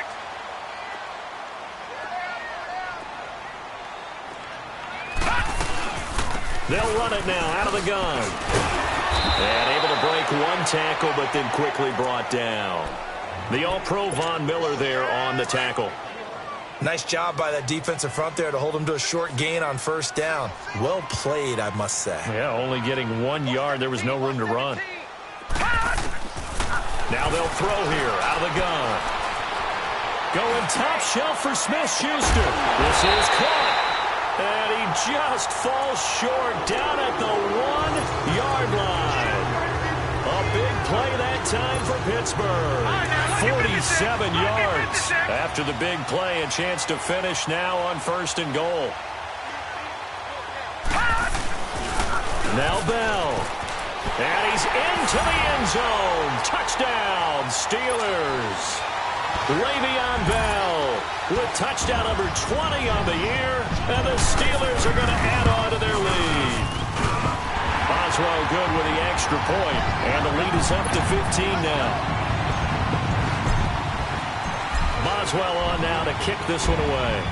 They'll run it now out of the gun. And able to break one tackle, but then quickly brought down. The All-Pro Von Miller there on the tackle. Nice job by that defensive front there to hold him to a short gain on first down. Well played, I must say. Yeah, only getting 1 yard. There was no room to run. Now they'll throw here out of the gun. Going top shelf for Smith-Schuster. This is caught. And he just falls short down at the 1-yard line. A big play that time for Pittsburgh. 47 yards. After the big play, a chance to finish now on 1st and goal. Now Bell. And he's into the end zone. Touchdown, Steelers. Le'Veon Bell with touchdown number 20 on the year. And the Steelers are going to add on to their lead. Boswell good with the extra point. And the lead is up to 15 now. Boswell on now to kick this one away.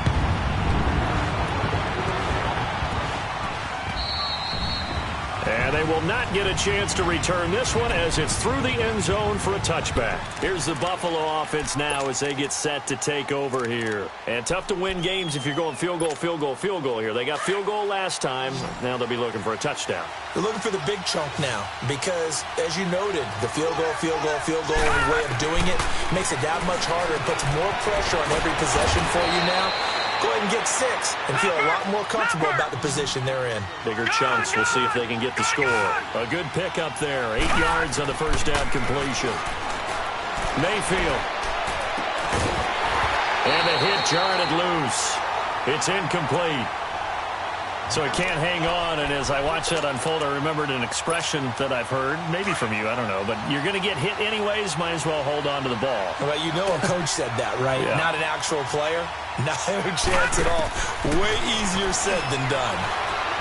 And they will not get a chance to return this one as it's through the end zone for a touchback. Here's the Buffalo offense now as they get set to take over here. And tough to win games if you're going field goal, field goal, field goal here. They got field goal last time. Now they'll be looking for a touchdown. They're looking for the big chunk now because, as you noted, the field goal way of doing it makes it that much harder and puts more pressure on every possession for you now. Go ahead and get 6 and feel a lot more comfortable about the position they're in. Bigger chunks. We'll see if they can get the score. A good pickup there. 8 yards on the first down completion. Mayfield. And the hit jarred it loose. It's incomplete. So it can't hang on, and as I watch that unfold, I remembered an expression that I've heard, maybe from you, I don't know, but you're going to get hit anyways, might as well hold on to the ball. Well, you know a coach said that, right? Yeah. Not an actual player. Not a chance at all. Way easier said than done.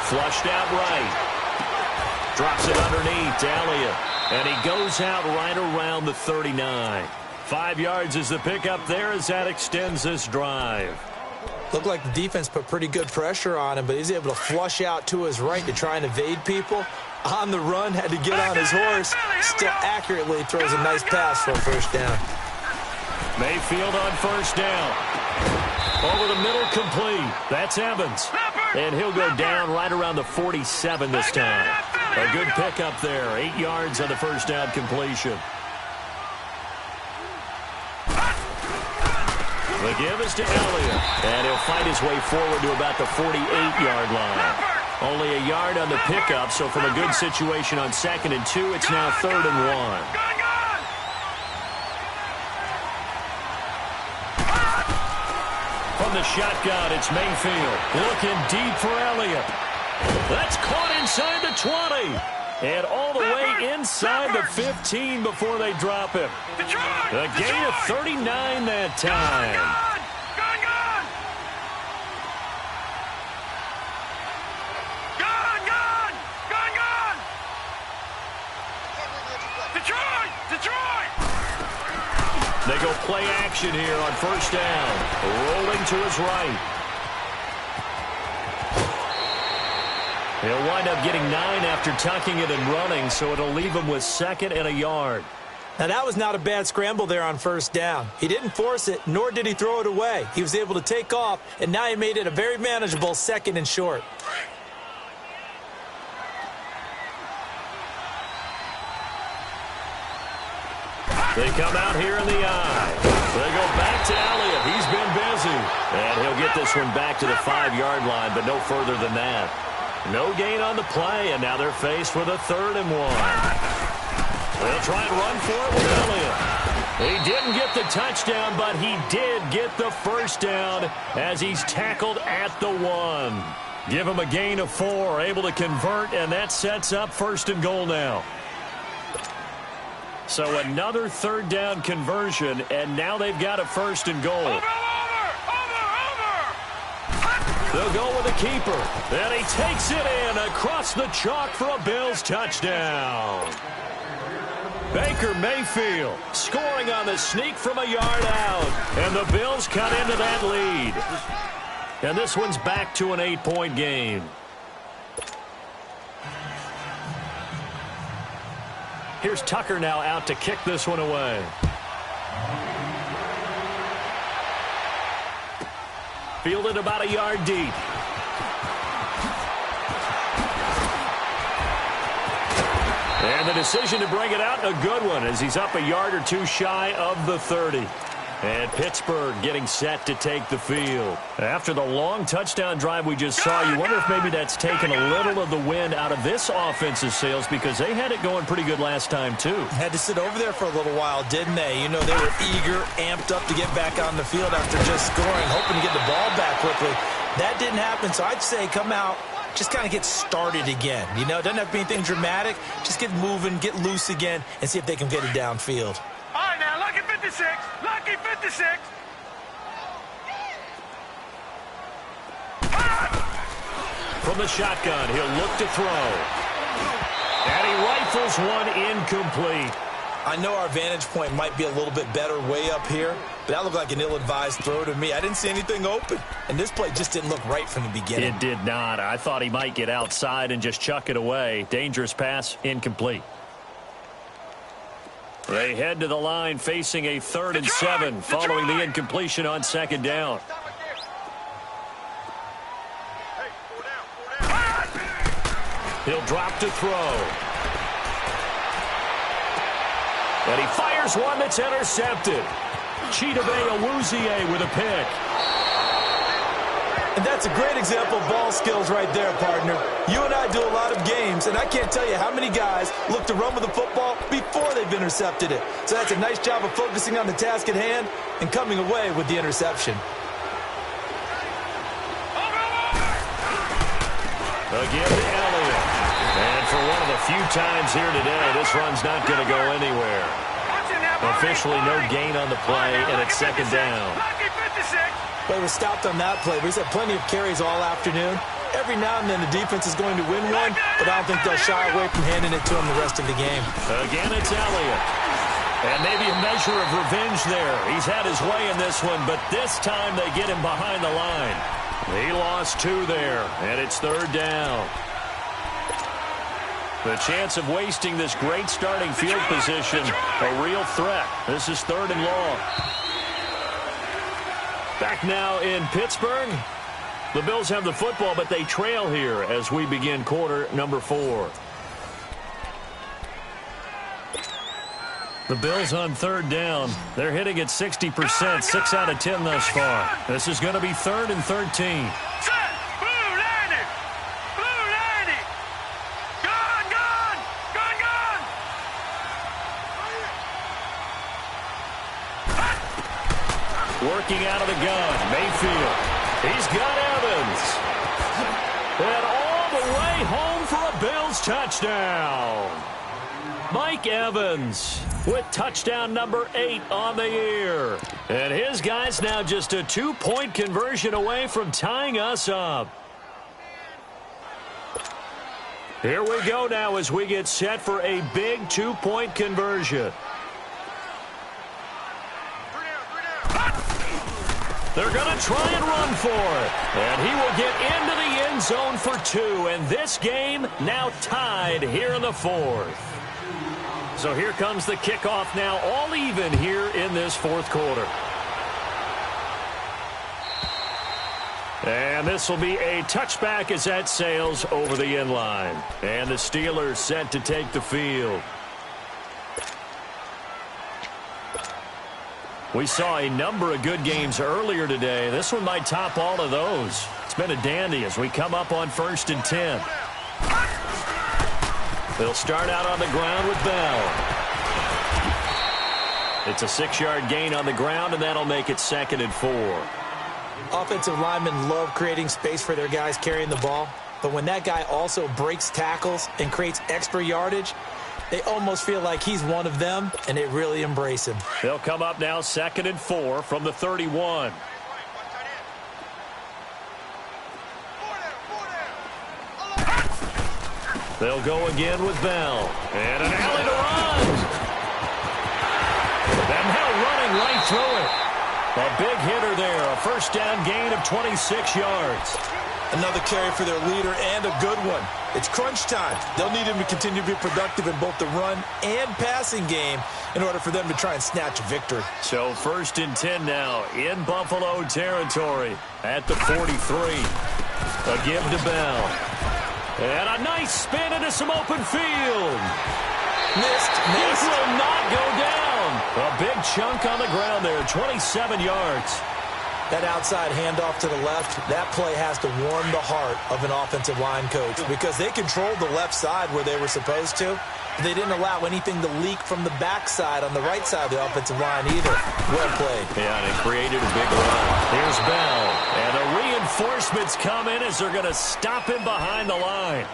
Flushed out right. Drops it underneath to Elliott, and he goes out right around the 39. 5 yards is the pickup there as that extends this drive. Looked like the defense put pretty good pressure on him, but he's able to flush out to his right to try and evade people. On the run, had to get on his horse. Still accurately throws a nice pass for a first down. Mayfield on first down. Over the middle, complete. That's Evans. And he'll go down right around the 47 this time. A good pickup there. 8 yards on the first down completion. The give is to Elliott. And he'll fight his way forward to about the 48-yard line. Only a yard on the pickup, so from a good situation on 2nd and 2, it's now 3rd and 1. From the shotgun, it's Mayfield. Looking deep for Elliott. That's caught inside the 20. And all the way inside the 15 before they drop him. A gain of 39 that time. They go play action here on first down. Rolling to his right. He'll wind up getting 9 after tucking it and running, so it'll leave him with 2nd and a yard. Now, that was not a bad scramble there on first down. He didn't force it, nor did he throw it away. He was able to take off, and now he made it a very manageable 2nd and short. They come out here in the eye. They go back to Elliott. He's been busy. And he'll get this one back to the 5-yard line, but no further than that. No gain on the play, and now they're faced with a 3rd and 1. They'll try and run for it with Elliott. He didn't get the touchdown, but he did get the first down as he's tackled at the 1. Give him a gain of 4, able to convert, and that sets up 1st and goal now. So another 3rd down conversion, and now they've got a 1st and goal. They'll go with the keeper, and he takes it in across the chalk for a Bills touchdown. Baker Mayfield scoring on the sneak from a yard out, and the Bills cut into that lead. And this one's back to an 8-point game. Here's Tucker now out to kick this one away. Fielded about a yard deep. And the decision to bring it out, a good one, as he's up a yard or 2 shy of the 30. And Pittsburgh getting set to take the field. After the long touchdown drive we just saw, you wonder if maybe that's taken a little of the wind out of this offensive sails, because they had it going pretty good last time, too. Had to sit over there for a little while, didn't they? You know, they were eager, amped up to get back on the field after just scoring, hoping to get the ball back quickly. That didn't happen, so I'd say come out, just kind of get started again. You know, it doesn't have to be anything dramatic. Just get moving, get loose again, and see if they can get it downfield. All right, now, lucky 56. Lucky 56. From the shotgun, he'll look to throw. And he rifles one incomplete. I know our vantage point might be a little bit better way up here, but that looked like an ill-advised throw to me. I didn't see anything open, and this play just didn't look right from the beginning. It did not. I thought he might get outside and just chuck it away. Dangerous pass, incomplete. They head to the line facing a 3rd and 7 following the incompletion on 2nd down. He'll drop to throw. And he fires one that's intercepted. Chidobe Awuzie with a pick. And that's a great example of ball skills right there, partner. You and I do a lot of games, and I can't tell you how many guys look to run with the football before they've intercepted it. So that's a nice job of focusing on the task at hand and coming away with the interception. Again to Elliott. And for one of the few times here today, this run's not going to go anywhere. Officially no gain on the play, and it's 2nd down. Play was stopped on that play, but he's had plenty of carries all afternoon. Every now and then the defense is going to win one, but I don't think they'll shy away from handing it to him the rest of the game. Again, it's Elliott. And maybe a measure of revenge there. He's had his way in this one, but this time they get him behind the line. He lost 2 there, and it's 3rd down. The chance of wasting this great starting field position, a real threat. This is 3rd and long. Back now in Pittsburgh. The Bills have the football, but they trail here as we begin quarter number 4. The Bills on 3rd down. They're hitting at 60%, 6 out of 10 thus far. This is going to be 3rd and 13. Working out of the gun, Mayfield. He's got Evans. And all the way home for a Bills touchdown. Mike Evans with touchdown number 8 on the year. And his guy's now just a 2-point conversion away from tying us up. Here we go now as we get set for a big 2-point conversion. They're going to try and run for it. And he will get into the end zone for 2. And this game now tied here in the 4th. So here comes the kickoff now, all even here in this 4th quarter. And this will be a touchback as that sails over the end line. And the Steelers set to take the field. We saw a number of good games earlier today. This one might top all of those. It's been a dandy as we come up on 1st and 10. They'll start out on the ground with Bell. It's a 6-yard gain on the ground, and that'll make it 2nd and 4. Offensive linemen love creating space for their guys carrying the ball, but when that guy also breaks tackles and creates extra yardage, they almost feel like he's one of them, and they really embrace him. They'll come up now 2nd and 4 from the 31. They'll go again with Bell. And an alley to run. And now running right through it. A big hitter there. A 1st down gain of 26 yards. Another carry for their leader and a good one. It's crunch time. They'll need him to continue to be productive in both the run and passing game in order for them to try and snatch a victory. So 1st and 10 now in Buffalo territory at the 43. A give to Bell. And a nice spin into some open field. Missed. It will not go down. A big chunk on the ground there, 27 yards. That outside handoff to the left, that play has to warm the heart of an offensive line coach because they controlled the left side where they were supposed to. They didn't allow anything to leak from the backside on the right side of the offensive line either. Well played. Yeah, and it created a big run. Here's Bell. And the reinforcements come in as they're going to stop him behind the line.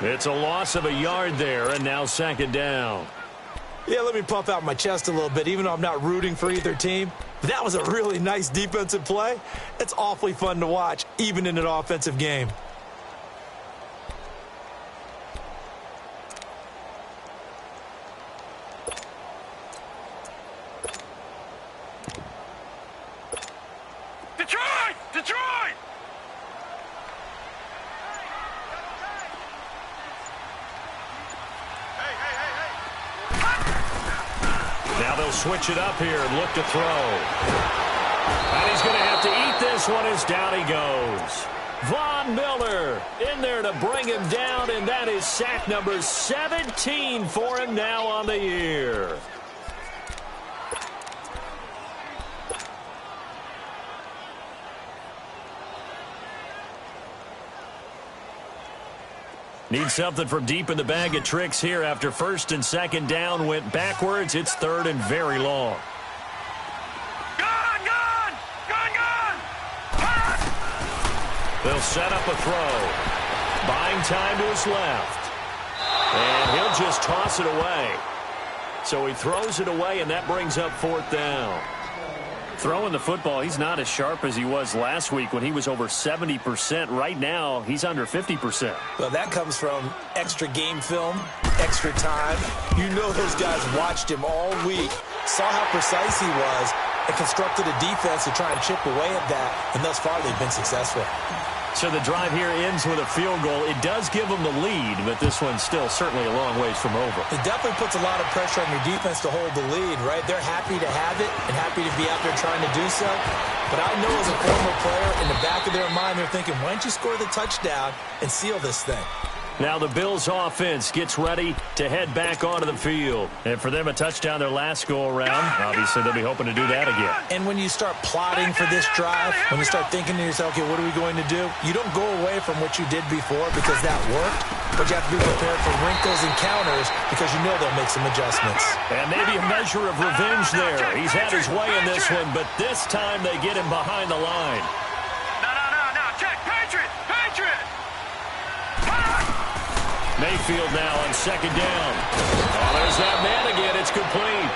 It's a loss of a yard there, and now 2nd down. Yeah, let me puff out my chest a little bit, even though I'm not rooting for either team. That was a really nice defensive play. It's awfully fun to watch, even in an offensive game. Detroit! Detroit! Now they'll switch it up here and look to throw. And he's going to have to eat this one as down he goes. Von Miller in there to bring him down, and that is sack number 17 for him now on the year. Need something from deep in the bag of tricks here after 1st and 2nd down went backwards. It's 3rd and very long. Gun! They'll set up a throw. Buying time to his left. And he'll just toss it away. So he throws it away, and that brings up 4th down. Throwing the football, he's not as sharp as he was last week when he was over 70%. Right now, he's under 50%. Well, that comes from extra game film, extra time. You know those guys watched him all week saw how precise he was, and constructed a defense to try and chip away at that, and thus far they've been successful. So the drive here ends with a field goal. It does give them the lead, but this one's still certainly a long ways from over. It definitely puts a lot of pressure on your defense to hold the lead, right? They're happy to have it and happy to be out there trying to do so. But I know as a former player, in the back of their mind, they're thinking, why don't you score the touchdown and seal this thing? Now the Bills offense gets ready to head back onto the field. And for them, a touchdown their last go-around. Obviously, they'll be hoping to do that again. And when you start plotting for this drive, when you start thinking to yourself, okay, what are we going to do? You don't go away from what you did before because that worked, but you have to be prepared for wrinkles and counters because you know they'll make some adjustments. And maybe a measure of revenge there. He's had his way in this one, but this time they get him behind the line. No. Check. Patriot. Mayfield now on second down. Oh, there's that man again. It's complete.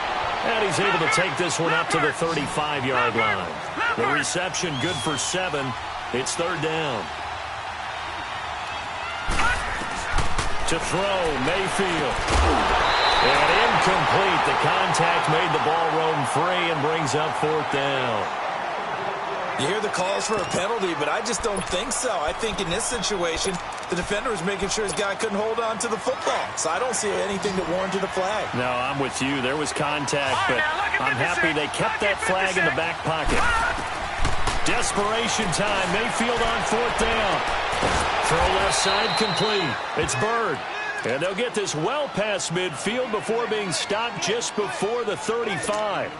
And he's able to take this one up to the 35-yard line. The reception good for 7. It's third down. To throw, Mayfield. And incomplete. The contact made the ball roam free and brings up fourth down. You hear the calls for a penalty, but I just don't think so. I think in this situation, the defender was making sure his guy couldn't hold on to the football. So I don't see anything that warranted a flag. No, I'm with you. There was contact, but I'm happy they kept that flag in the back pocket. Desperation time. Mayfield on fourth down. Throw left side complete. It's Bird. And they'll get this well past midfield before being stopped just before the 35.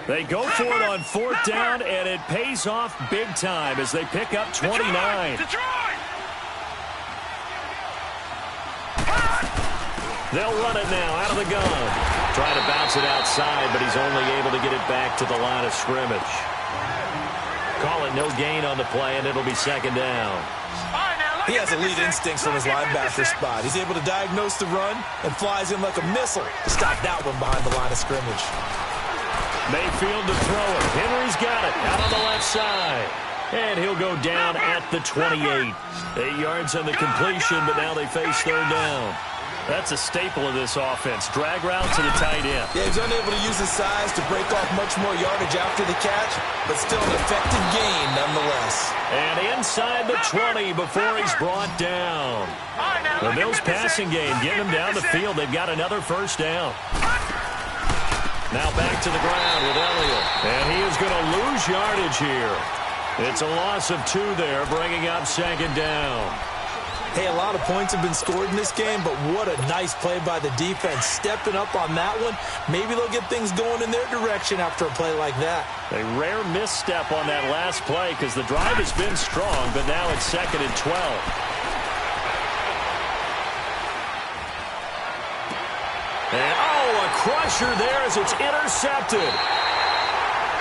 They go for it on fourth down, and it pays off big time as they pick up 29. They'll run it now out of the gun. Trying to bounce it outside, but he's only able to get it back to the line of scrimmage. Call it no gain on the play, and it'll be second down. He has elite instincts from his linebacker spot. He's able to diagnose the run and flies in like a missile to stop that one behind the line of scrimmage. Mayfield to throw it. Henry's got it out on the left side. And he'll go down at the 28. 8 yards on the completion, but now they face third down. That's a staple of this offense. Drag route to the tight end. Yeah, he's unable to use his size to break off much more yardage after the catch, but still an effective gain nonetheless. And inside the 20 before he's brought down. The Bills passing game getting him down the field. They've got another first down. Now back to the ground with Elliott. And he is going to lose yardage here. It's a loss of 2 there, bringing up second down. Hey, a lot of points have been scored in this game, but what a nice play by the defense. Stepping up on that one, maybe they'll get things going in their direction after a play like that. A rare misstep on that last play because the drive has been strong, but now it's second and 12. And, a crusher there as it's intercepted.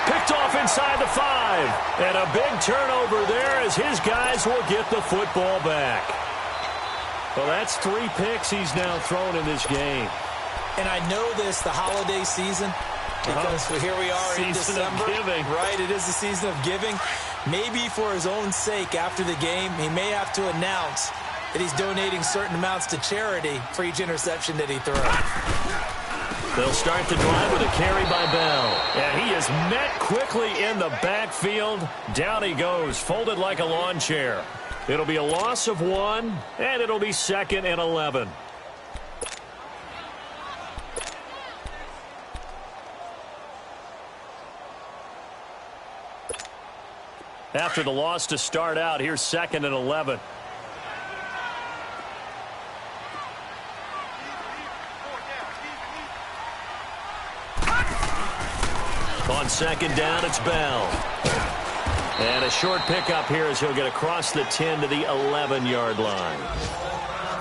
Picked off inside the 5. And a big turnover there as his guys will get the football back. Well, that's 3 picks he's now thrown in this game. And I know this, the holiday season, because here we are in December. Season of giving. Right, it is the season of giving. Maybe for his own sake after the game, he may have to announce that he's donating certain amounts to charity for each interception that he throws. They'll start the drive with a carry by Bell. And he is met quickly in the backfield. Down he goes, folded like a lawn chair. It'll be a loss of 1, and it'll be second and 11. After the loss to start out, here's second and 11. On second down, it's Bell. And a short pickup here as he'll get across the 10 to the 11-yard line.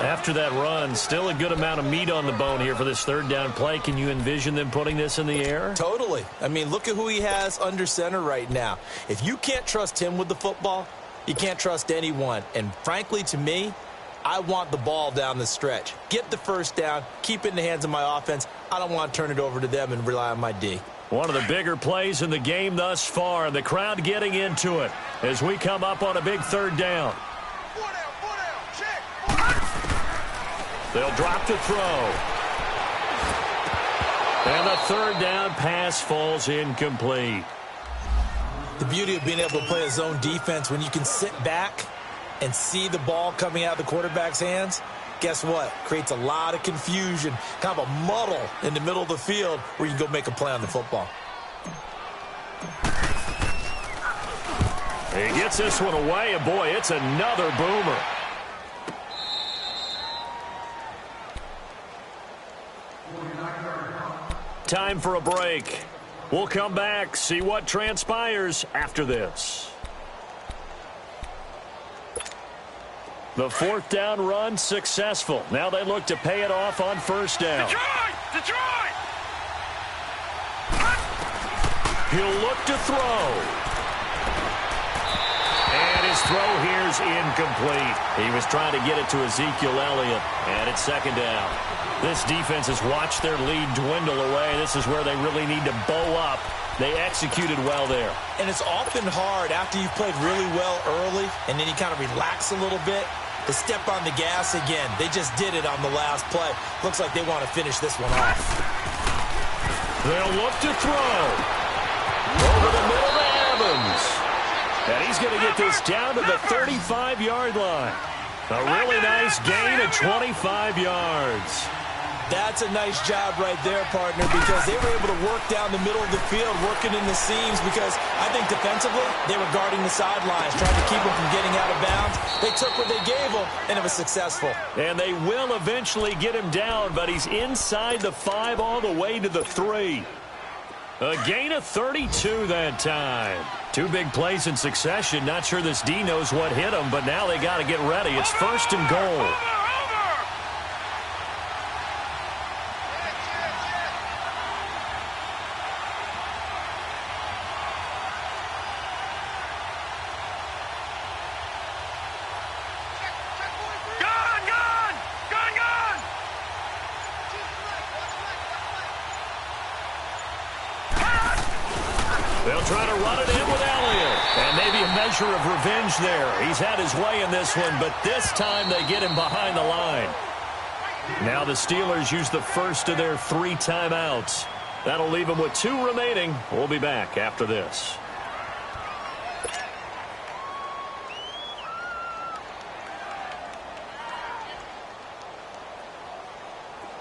After that run, still a good amount of meat on the bone here for this third down play. Can you envision them putting this in the air? Totally. I mean, look at who he has under center right now. If you can't trust him with the football, you can't trust anyone. And frankly, to me, I want the ball down the stretch. Get the first down, keep it in the hands of my offense. I don't want to turn it over to them and rely on my D. One of the bigger plays in the game thus far. The crowd getting into it as we come up on a big third down. They'll drop to throw. And the third down pass falls incomplete. The beauty of being able to play a zone defense when you can sit back and see the ball coming out of the quarterback's hands, guess what? Creates a lot of confusion, kind of a muddle in the middle of the field where you can go make a play on the football. He gets this one away, and boy, it's another boomer. Time for a break. We'll come back, see what transpires after this. The fourth down run successful. Now they look to pay it off on first down. Detroit! He'll look to throw. And his throw here's incomplete. He was trying to get it to Ezekiel Elliott, and it's second down. This defense has watched their lead dwindle away. This is where they really need to bow up. They executed well there. And it's often hard after you've played really well early and then you kind of relax a little bit to step on the gas again. They just did it on the last play. Looks like they want to finish this one off. They'll look to throw. Over the middle to Evans. And he's going to get this down to the 35-yard line. A really nice gain of 25 yards. That's a nice job right there, partner, because they were able to work down the middle of the field, working in the seams, because I think defensively they were guarding the sidelines, trying to keep them from getting out of bounds. They took what they gave them, and it was successful. And they will eventually get him down, but he's inside the 5 all the way to the 3. A gain of 32 that time. 2 big plays in succession. Not sure this D knows what hit him, but now they got to get ready. It's first and goal. They'll try to run it in with Elliott. And maybe a measure of revenge there. He's had his way in this one, but this time they get him behind the line. Now the Steelers use the first of their 3 timeouts. That'll leave them with 2 remaining. We'll be back after this.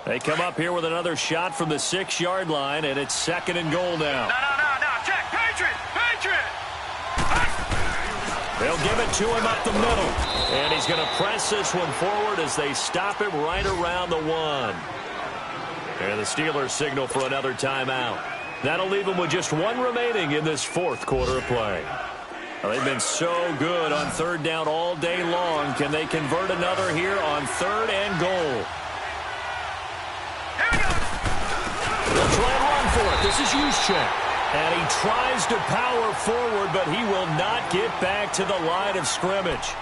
They come up here with another shot from the 6-yard line, and it's second and goal now. No. Check. Patriot. They'll give it to him up the middle. And he's going to press this one forward as they stop him right around the 1. And the Steelers signal for another timeout. That'll leave them with just 1 remaining in this 4th quarter of play. Well, they've been so good on third down all day long. Can they convert another here on 3rd and goal? They'll try and run for it. This is Juszczyk. And he tries to power forward, but he will not get back to the line of scrimmage.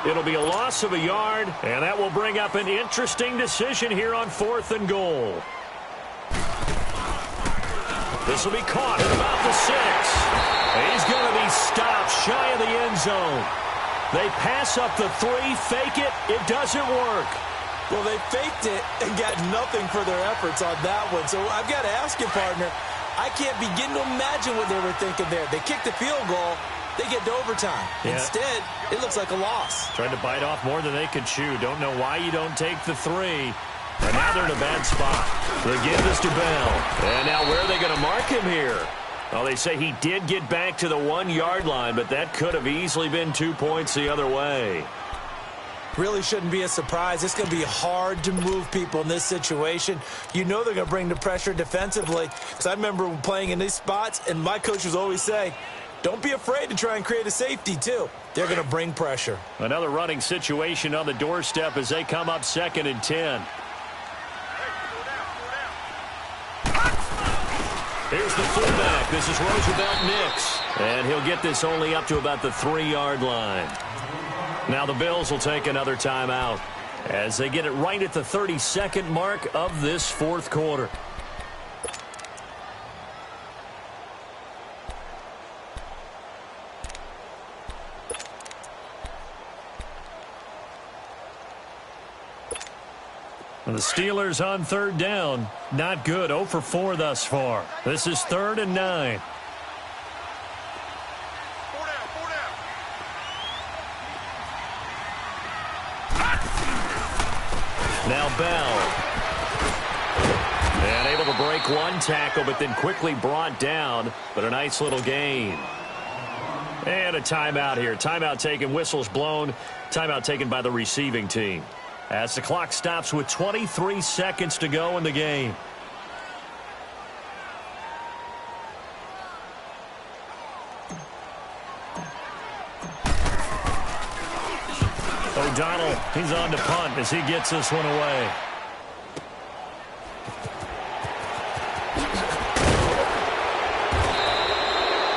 It'll be a loss of a yard, and that will bring up an interesting decision here on 4th and goal. This will be caught at about the 6. He's going to be stopped shy of the end zone. They pass up the 3, fake it. It doesn't work. Well, they faked it and got nothing for their efforts on that one. So I've got to ask you, partner, I can't begin to imagine what they were thinking there. They kicked the field goal. They get to overtime. Yeah. Instead, it looks like a loss. Tried to bite off more than they could chew. Don't know why you don't take the 3. And now they're in a bad spot. The give is to Bell. And now where are they going to mark him here? Well, they say he did get back to the 1-yard line, but that could have easily been 2 points the other way. Really shouldn't be a surprise. It's going to be hard to move people in this situation. You know they're going to bring the pressure defensively. Because I remember playing in these spots, and my coach was always saying, don't be afraid to try and create a safety, too. They're going to bring pressure. Another running situation on the doorstep as they come up 2nd and 10. Here's the fullback. This is Roosevelt Nix. And he'll get this only up to about the 3-yard line. Now the Bills will take another timeout as they get it right at the 32nd mark of this 4th quarter. The Steelers on third down. Not good. 0 for 4 thus far. This is 3rd and 9. Now Bell. And able to break one tackle, but then quickly brought down. But a nice little gain. And a timeout here. Timeout taken, whistles blown. Timeout taken by the receiving team. As the clock stops with 23 seconds to go in the game. O'Donnell, he's on to punt as he gets this one away.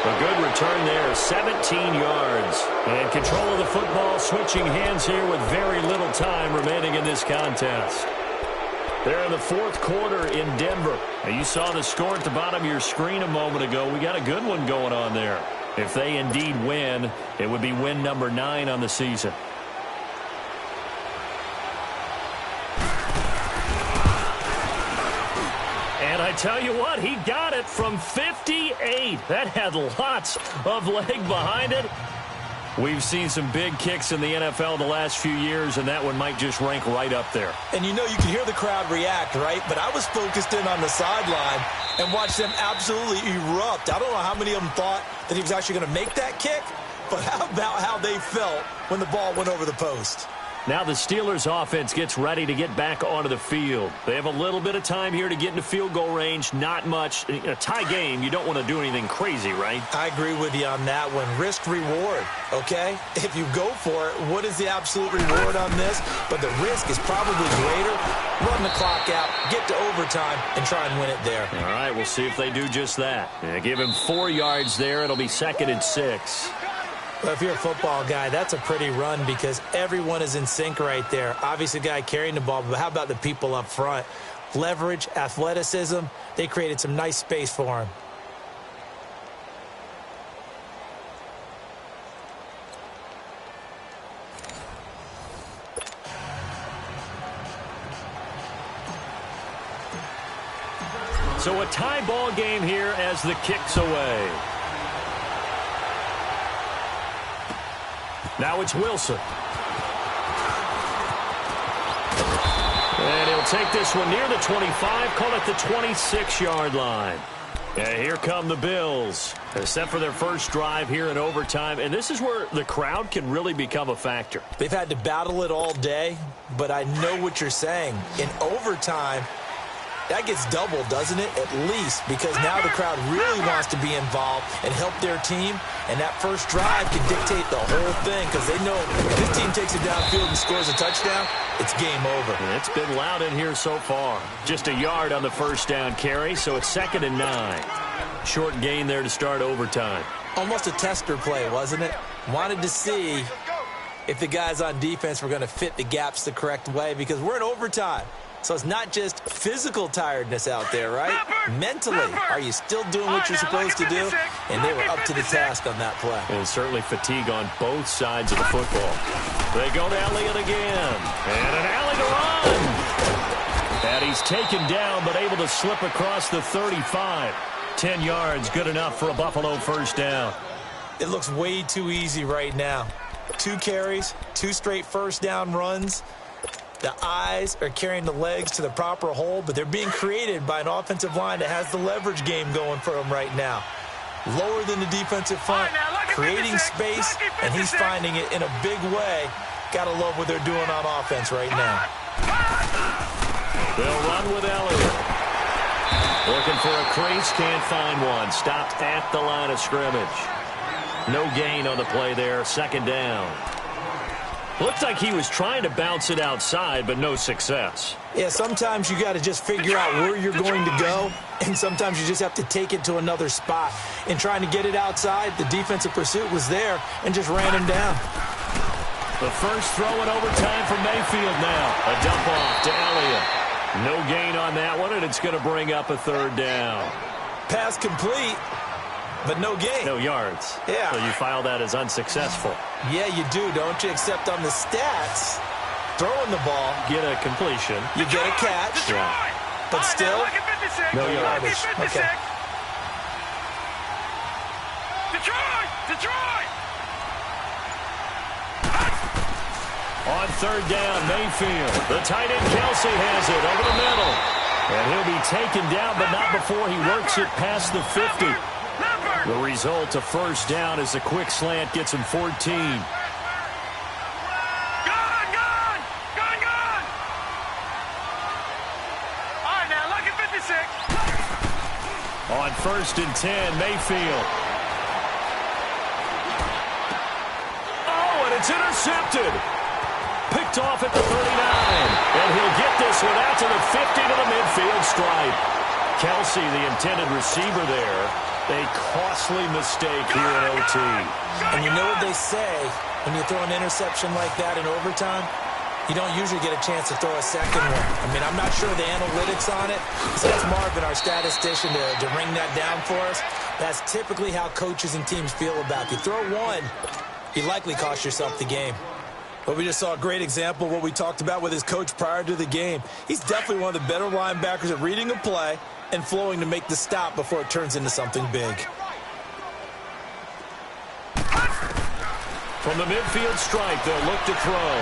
A good return there, 17 yards. And control of the football, switching hands here with very little time remaining in this contest. They're in the 4th quarter in Denver. Now, you saw the score at the bottom of your screen a moment ago. We got a good one going on there. If they indeed win, it would be win number 9 on the season. And I tell you what, he got it from 58. That had lots of leg behind it. We've seen some big kicks in the NFL the last few years, and that one might just rank right up there. And you know, you can hear the crowd react, right? But I was focused in on the sideline and watched them absolutely erupt. I don't know how many of them thought that he was actually going to make that kick, but how about how they felt when the ball went over the post? Now the Steelers offense gets ready to get back onto the field. They have a little bit of time here to get into field goal range. Not much. In a tie game, you don't want to do anything crazy, right? I agree with you on that one. Risk reward, okay? If you go for it, what is the absolute reward on this? But the risk is probably greater. Run the clock out, get to overtime, and try and win it there. All right, we'll see if they do just that. Give him 4 yards there. It'll be 2nd and 6. Well, if you're a football guy, that's a pretty run because everyone is in sync right there. Obviously, the guy carrying the ball, but how about the people up front? Leverage, athleticism, they created some nice space for him. So a tie ball game here as the kick's away. Now it's Wilson. And he'll take this one near the 25, call it the 26-yard line. And here come the Bills. They're set for their first drive here in overtime, and this is where the crowd can really become a factor. They've had to battle it all day, but I know what you're saying. In overtime, that gets doubled, doesn't it? At least, because now the crowd really wants to be involved and help their team, and that first drive can dictate the whole thing because they know if this team takes it downfield and scores a touchdown, it's game over. And it's been loud in here so far. Just a yard on the first down carry, so it's 2nd and 9. Short gain there to start overtime. Almost a tester play, wasn't it? Wanted to see if the guys on defense were going to fit the gaps the correct way because we're in overtime. So it's not just physical tiredness out there, right? Mentally, are you still doing what you're supposed to do? And they were up to the task on that play. And certainly fatigue on both sides of the football. They go to Elliott again. And an alley to run. And he's taken down, but able to slip across the 35. 10 yards, good enough for a Buffalo first down. It looks way too easy right now. 2 carries, 2 straight first down runs. The eyes are carrying the legs to the proper hole, but they're being created by an offensive line that has the leverage game going for them right now. Lower than the defensive front, creating space, and he's finding it in a big way. Gotta love what they're doing on offense right now. They'll run with Elliott. Looking for a crease, can't find one. Stopped at the line of scrimmage. No gain on the play there, 2nd down. Looks like he was trying to bounce it outside, but no success. Yeah, sometimes you got to just figure out where you're going to go, and sometimes you just have to take it to another spot. In trying to get it outside, the defensive pursuit was there and just ran him down. The first throw in overtime for Mayfield now. A dump off to Elliott. No gain on that one, and it's going to bring up a 3rd down. Pass complete, but no gain. No yards. Yeah. So you file that as unsuccessful. Yeah, you do, don't you? Except on the stats, throwing the ball. Get a completion. You get a catch. Yeah. But still, no yardage. Okay. Detroit! On third down, Mayfield. The tight end Kelsey has it over the middle. And he'll be taken down, but not before he works it past the 50. The result, a first down as a quick slant gets him 14. Gone! All right, now, look at 56. On first and 10, Mayfield. Oh, and it's intercepted. Picked off at the 39. And he'll get this one out to the 50 to the midfield stripe. Kelsey, the intended receiver there. A costly mistake here in OT. And you know what they say, when you throw an interception like that in overtime, you don't usually get a chance to throw a second one. I mean, I'm not sure the analytics on it. So that's Marvin, our statistician, to ring that down for us. That's typically how coaches and teams feel about it. If you throw one, you likely cost yourself the game. But we just saw a great example of what we talked about with his coach prior to the game. He's definitely one of the better linebackers at reading a play and flowing to make the stop before it turns into something big. From the midfield stripe, they'll look to throw.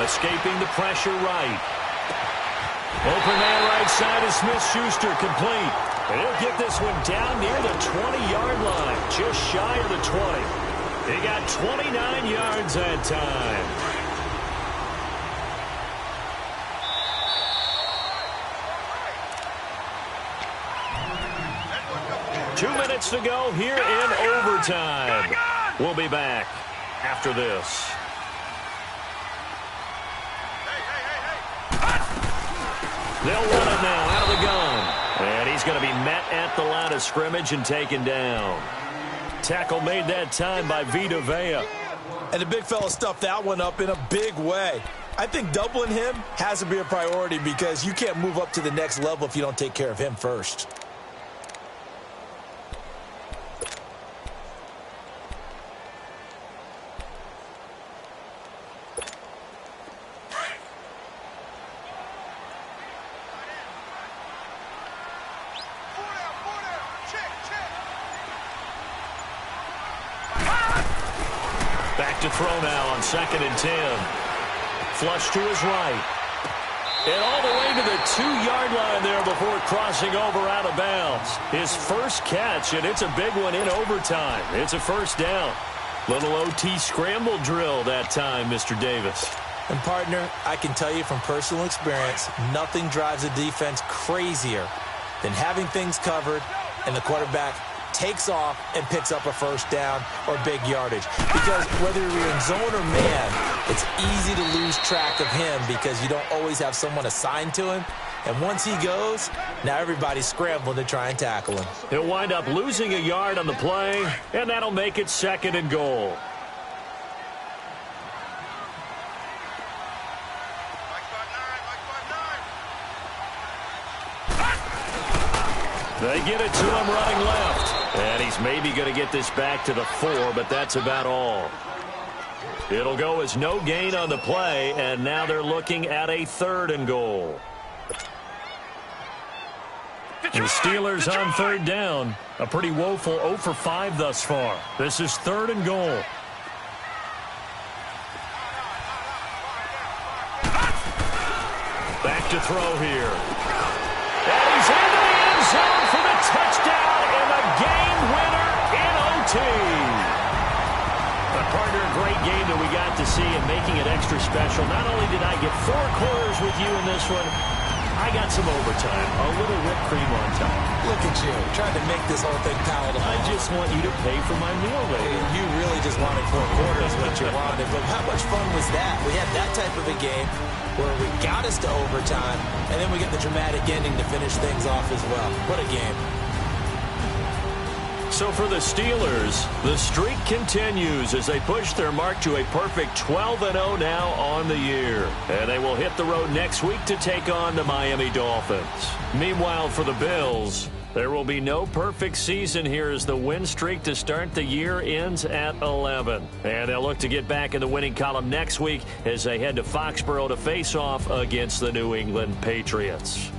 Escaping the pressure right. Open man right side is Smith-Schuster, complete. And he'll get this one down near the 20-yard line, just shy of the 20. He got 29 yards that time. 2 minutes to go here in overtime. We'll be back after this. They'll run it now out of the gun. And he's going to be met at the line of scrimmage and taken down. Tackle made that time by Vita Vea. And the big fella stuffed that one up in a big way. I think doubling him has to be a priority because you can't move up to the next level if you don't take care of him first. Back to throw now on 2nd and 10. Flush to his right. And all the way to the 2-yard line there before crossing over out of bounds. His first catch, and it's a big one in overtime. It's a first down. Little OT scramble drill that time, Mr. Davis. And, partner, I can tell you from personal experience, nothing drives a defense crazier than having things covered and the quarterback takes off and picks up a first down or big yardage. Because whether you're in zone or man, it's easy to lose track of him because you don't always have someone assigned to him. And once he goes, now everybody's scrambling to try and tackle him. He'll wind up losing a yard on the play, and that'll make it 2nd and goal. They get it to him running left. And he's maybe going to get this back to the 4, but that's about all. It'll go as no gain on the play, and now they're looking at a 3rd and goal. The Steelers on 3rd down. A pretty woeful 0 for 5 thus far. This is 3rd and goal. Back to throw here. And he's into the end zone for the touchdown and the game winner in OT. But partner, a great game that we got to see and making it extra special. Not only did I get 4 quarters with you in this one, I got some overtime, a little whipped cream on top. Look at you, trying to make this whole thing palatable. I just want you to pay for my meal later. You really just wanted 4 quarters what you wanted, but how much fun was that? We had that type of a game where we got us to overtime, and then we get the dramatic ending to finish things off as well. What a game. So for the Steelers, the streak continues as they push their mark to a perfect 12-0 now on the year. And they will hit the road next week to take on the Miami Dolphins. Meanwhile, for the Bills, There will be no perfect season here as the win streak to start the year ends at 11. And they'll look to get back in the winning column next week as they head to Foxborough to face off against the New England Patriots.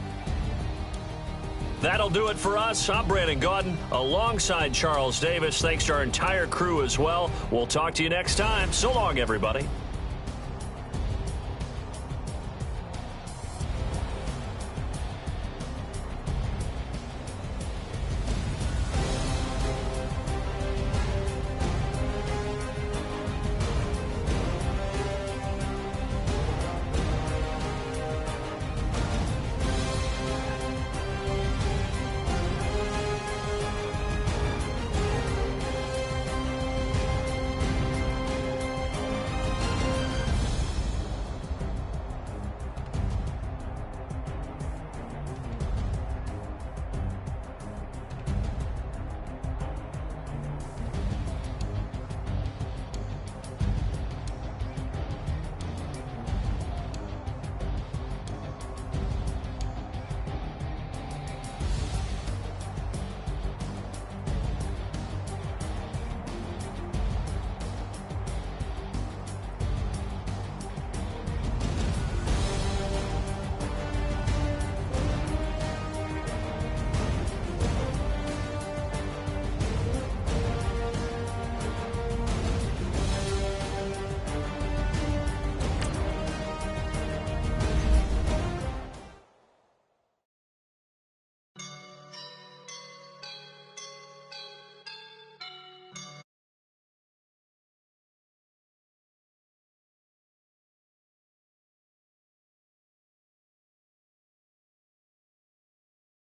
That'll do it for us. I'm Brandon Gaudin alongside Charles Davis. Thanks to our entire crew as well. We'll talk to you next time. So long, everybody.